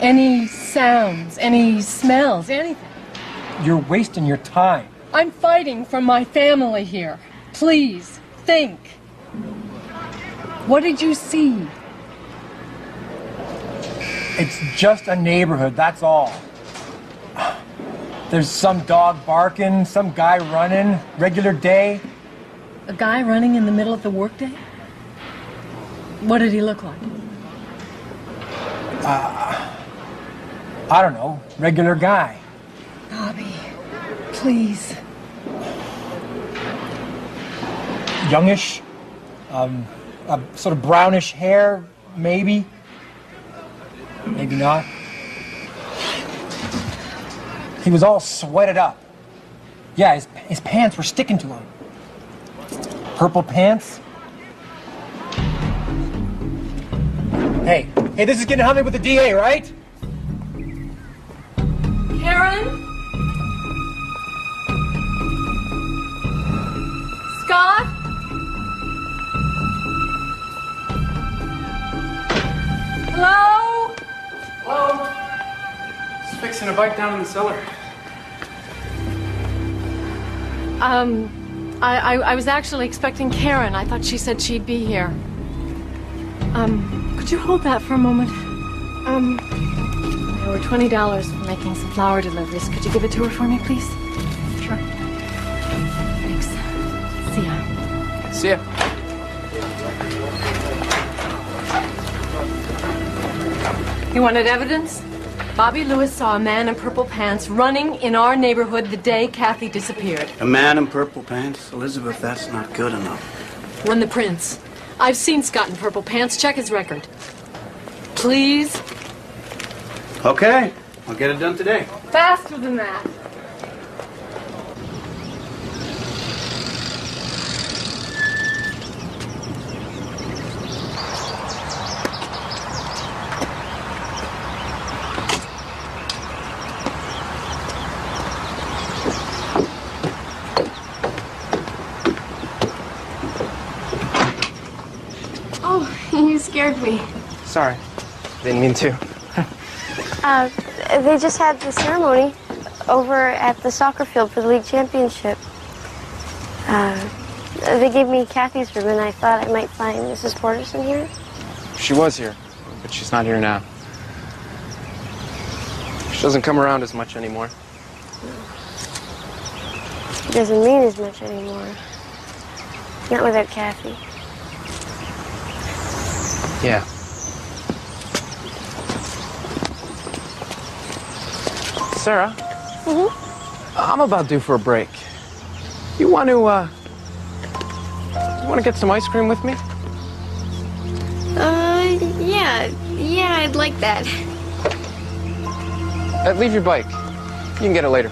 Any sounds, any smells, anything. You're wasting your time. I'm fighting for my family here. Please, think. What did you see? It's just a neighborhood, that's all. There's some dog barking, some guy running, regular day. A guy running in the middle of the workday? What did he look like? I don't know, regular guy. Bobby, please. Youngish, sort of brownish hair, maybe. Maybe not. He was all sweated up. Yeah, his pants were sticking to him. Purple pants. Hey, this is getting hummed with the DA, right? Karen? Scott? Hello? Hello? Just fixing a bike down in the cellar. I was actually expecting Karen. I thought she said she'd be here. Could you hold that for a moment? There were $20 for making some flower deliveries. Could you give it to her for me, please? Sure. Thanks. See ya. See ya. You wanted evidence? Bobby Lewis saw a man in purple pants running in our neighborhood the day Kathy disappeared. A man in purple pants? Elizabeth, that's not good enough. Run the prints. I've seen Scott in purple pants. Check his record. Please? Okay, I'll get it done today. Faster than that. You scared me. Sorry. Didn't mean to. They just had the ceremony over at the soccer field for the league championship. They gave me Kathy's room, and I thought I might find Mrs. Porterson here. She was here, but she's not here now. She doesn't come around as much anymore. It doesn't mean as much anymore. Not without Kathy. Yeah. Sarah? I'm about due for a break. You want to get some ice cream with me? Yeah, I'd like that. Leave your bike. You can get it later.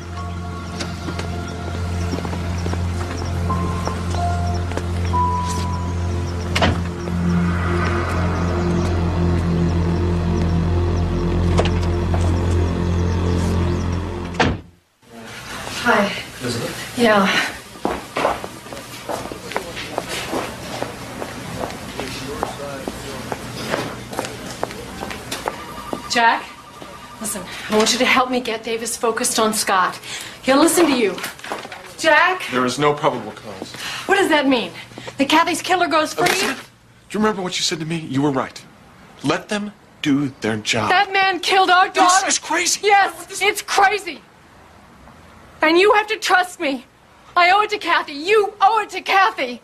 Hi. Elizabeth? Yeah. Jack, listen, I want you to help me get Davis focused on Scott. He'll listen to you. Jack? There is no probable cause. What does that mean? That Kathy's killer goes free? Elizabeth, do you remember what you said to me? You were right. Let them do their job. That man killed our daughter. This is crazy. Yes, it's crazy. And you have to trust me. I owe it to Kathy. You owe it to Kathy.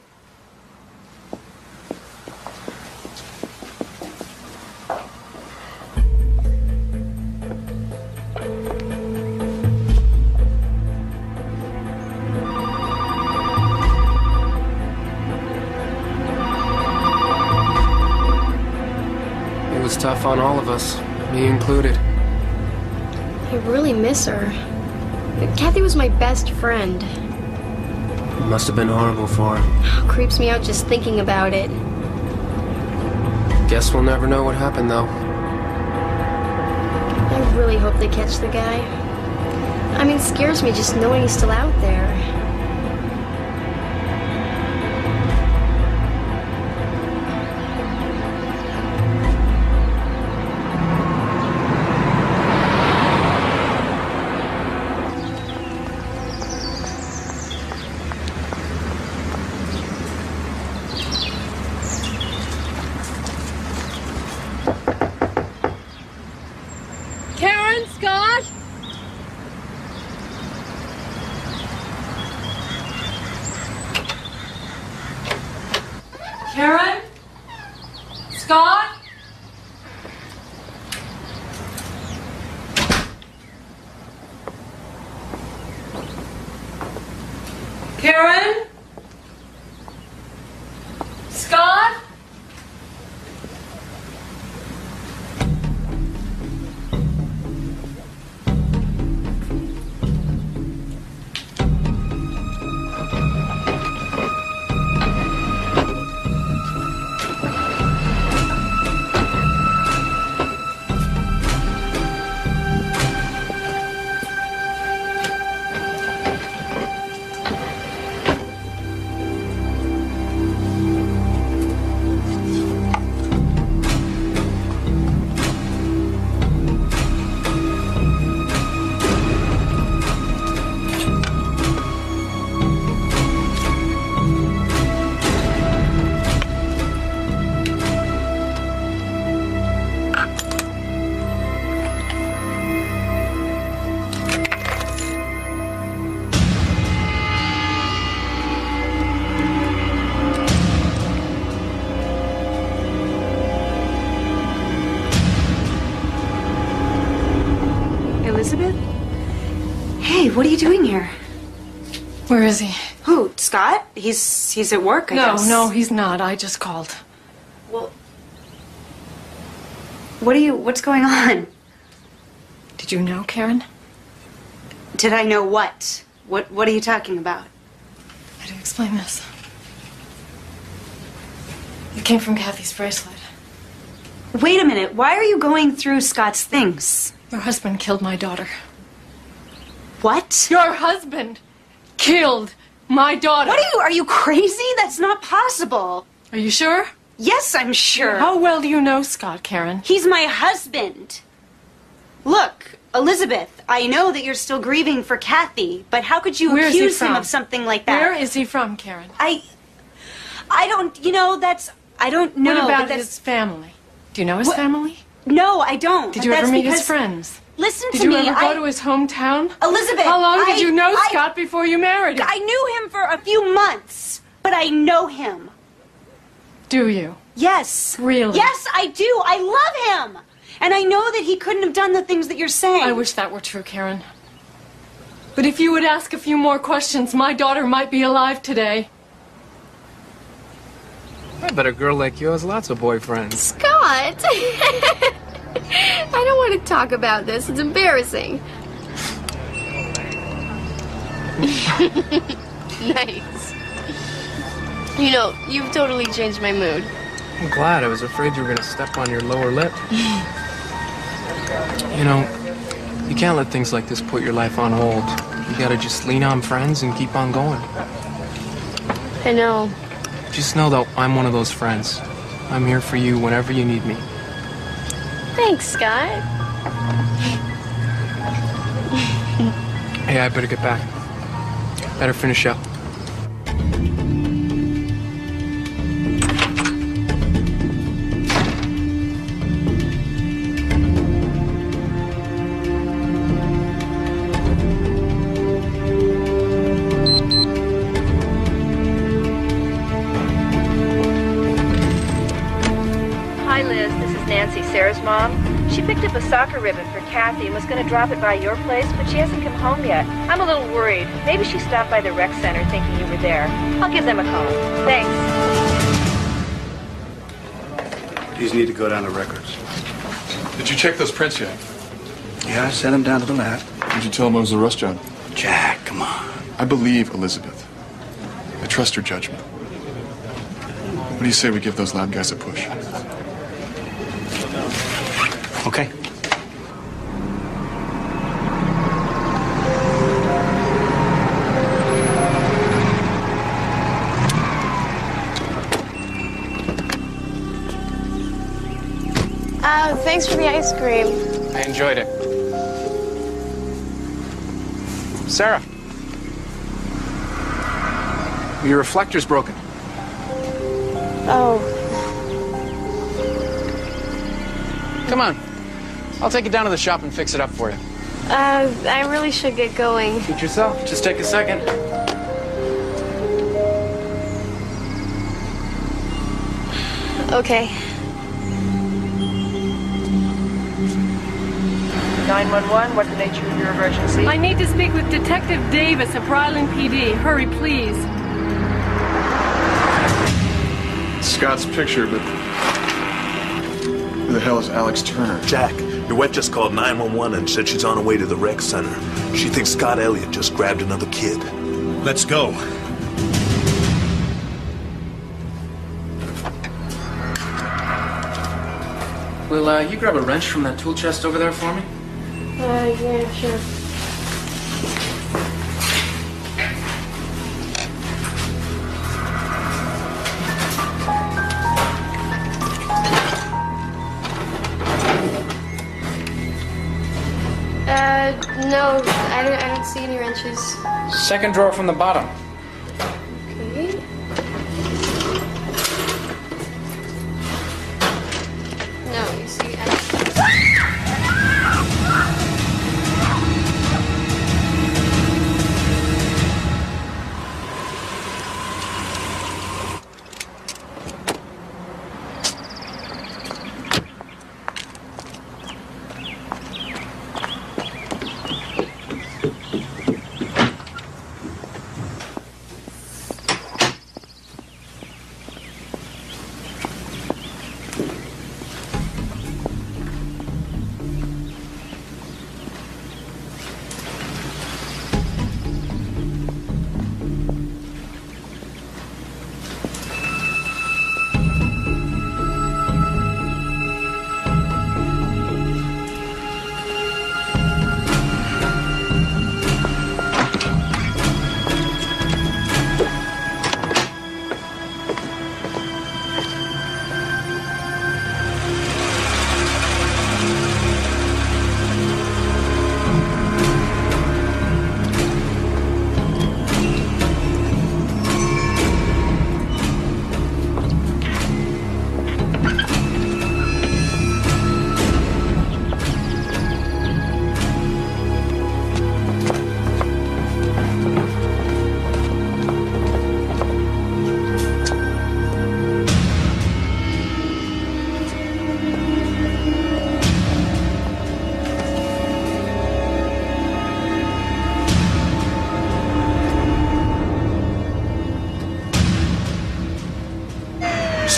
tough on all of us, me included. I really miss her. Kathy was my best friend. It must have been horrible for her. It creeps me out just thinking about it. Guess we'll never know what happened, though. I really hope they catch the guy. I mean, it scares me just knowing he's still out there. Karen, Scott? Karen? Scott? Karen? Scott? Elizabeth? Hey, what are you doing here? Where is he? Who? Scott? He's at work, I guess. No, he's not. I just called. Well, what's going on? Did you know, Karen? Did I know what? What are you talking about? How do you explain this? It came from Kathy's bracelet. Wait a minute. Why are you going through Scott's things? Your husband killed my daughter. What? Your husband killed my daughter. Are you crazy? That's not possible. Are you sure? Yes, I'm sure. How well do you know Scott, Karen? He's my husband. Look, Elizabeth, I know that you're still grieving for Kathy, but how could you accuse him of something like that? Where is he from, Karen? I don't, I don't know. What about his family? Do you know his family? No, I don't. Did you ever meet his friends? Listen Did to me. Did you ever go to his hometown? Elizabeth, how long did you know Scott before you married him? I knew him for a few months, but I know him. Do you? Yes. Really? Yes, I do. I love him. And I know that he couldn't have done the things that you're saying. I wish that were true, Karen. But if you would ask a few more questions, my daughter might be alive today. I bet a girl like you has lots of boyfriends. Scott! I don't want to talk about this. It's embarrassing. Nice. You know, you've totally changed my mood. I'm glad. I was afraid you were going to step on your lower lip. You know, you can't let things like this put your life on hold. You gotta just lean on friends and keep on going. I know. Just know that I'm one of those friends. I'm here for you whenever you need me. Thanks, Scott. Hey, I better get back. Better finish up. Hi, Liz. This is Nancy, Sarah's mom. She picked up a soccer ribbon for Kathy and was going to drop it by your place, but she hasn't come home yet. I'm a little worried. Maybe she stopped by the rec center thinking you were there. I'll give them a call. Thanks. These need to go down to records. Did you check those prints yet? Yeah, I sent them down to the lab. Did you tell them it was a rust job? Jack, come on. I believe Elizabeth. I trust her judgment. What do you say we give those lab guys a push? Okay. Thanks for the ice cream. I enjoyed it. Sarah. Your reflector's broken. Oh. Come on. I'll take it down to the shop and fix it up for you. I really should get going. Treat yourself. Just take a second. Okay. 911, what's the nature of your emergency? I need to speak with Detective Davis of Ryland PD. Hurry, please. Scott's picture, but who the hell is Alex Turner? Jack, your wife just called 911 and said she's on her way to the rec center. She thinks Scott Elliott just grabbed another kid. Let's go. Will you grab a wrench from that tool chest over there for me? Yeah, sure. No, I don't see any wrenches. Second drawer from the bottom. Okay. No, you see,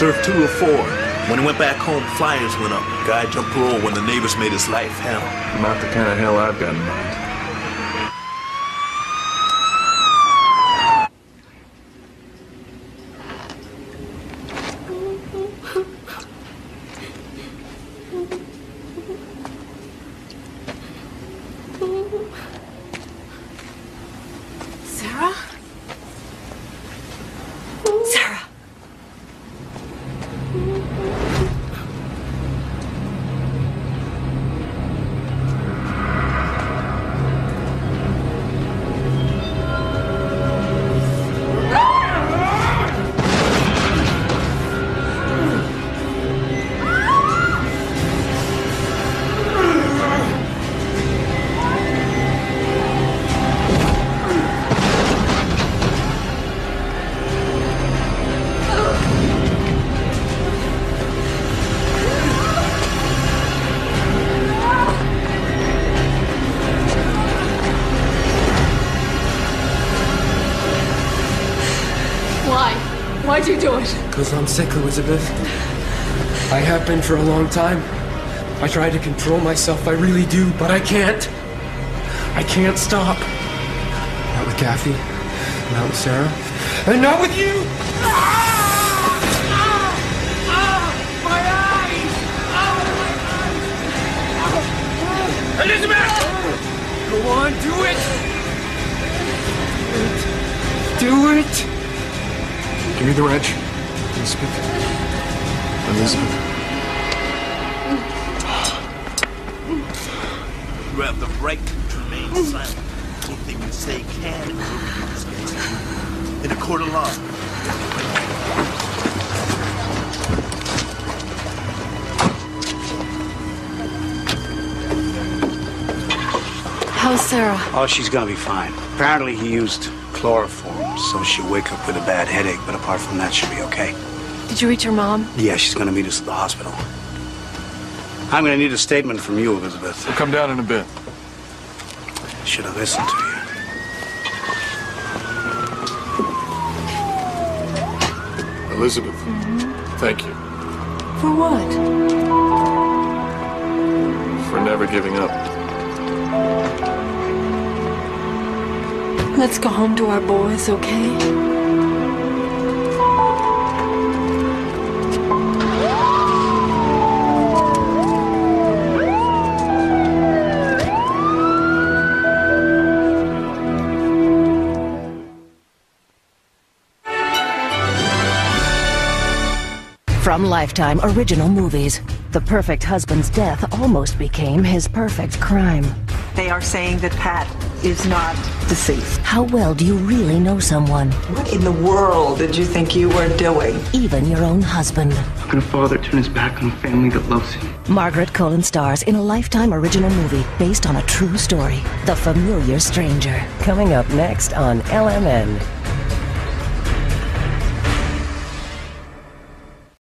Served 2 or 4. When he went back home, flyers went up. Guy jumped parole when the neighbors made his life hell. Not the kind of hell I've got in mind. Sarah? Sarah! Why'd you do it? Because I'm sick, Elizabeth. I have been for a long time. I try to control myself, I really do, but I can't. I can't stop. Not with Kathy, not with Sarah, and not with you! My eyes! Elizabeth! Go on, do it! Do it! Give me the wrench. Elizabeth. Elizabeth. You have the right to remain silent. Anything you say can and will be used against you in a court of law. How's Sarah? Oh, she's gonna be fine. Apparently he used chloroform, so she'll wake up with a bad headache, but apart from that, she'll be okay. Did you reach your mom? Yeah, she's gonna meet us at the hospital. I'm gonna need a statement from you, Elizabeth. We'll come down in a bit. Should have listened to you. Elizabeth, thank you For what? for never giving up. Let's go home to our boys, okay? From Lifetime Original Movies, the perfect husband's death almost became his perfect crime. They are saying that Pat is not deceased. How well do you really know someone? What in the world did you think you were doing? Even your own husband. How can a father turn his back on a family that loves him? Margaret Cullen stars in a Lifetime Original movie based on a true story, The Familiar Stranger. Coming up next on LMN.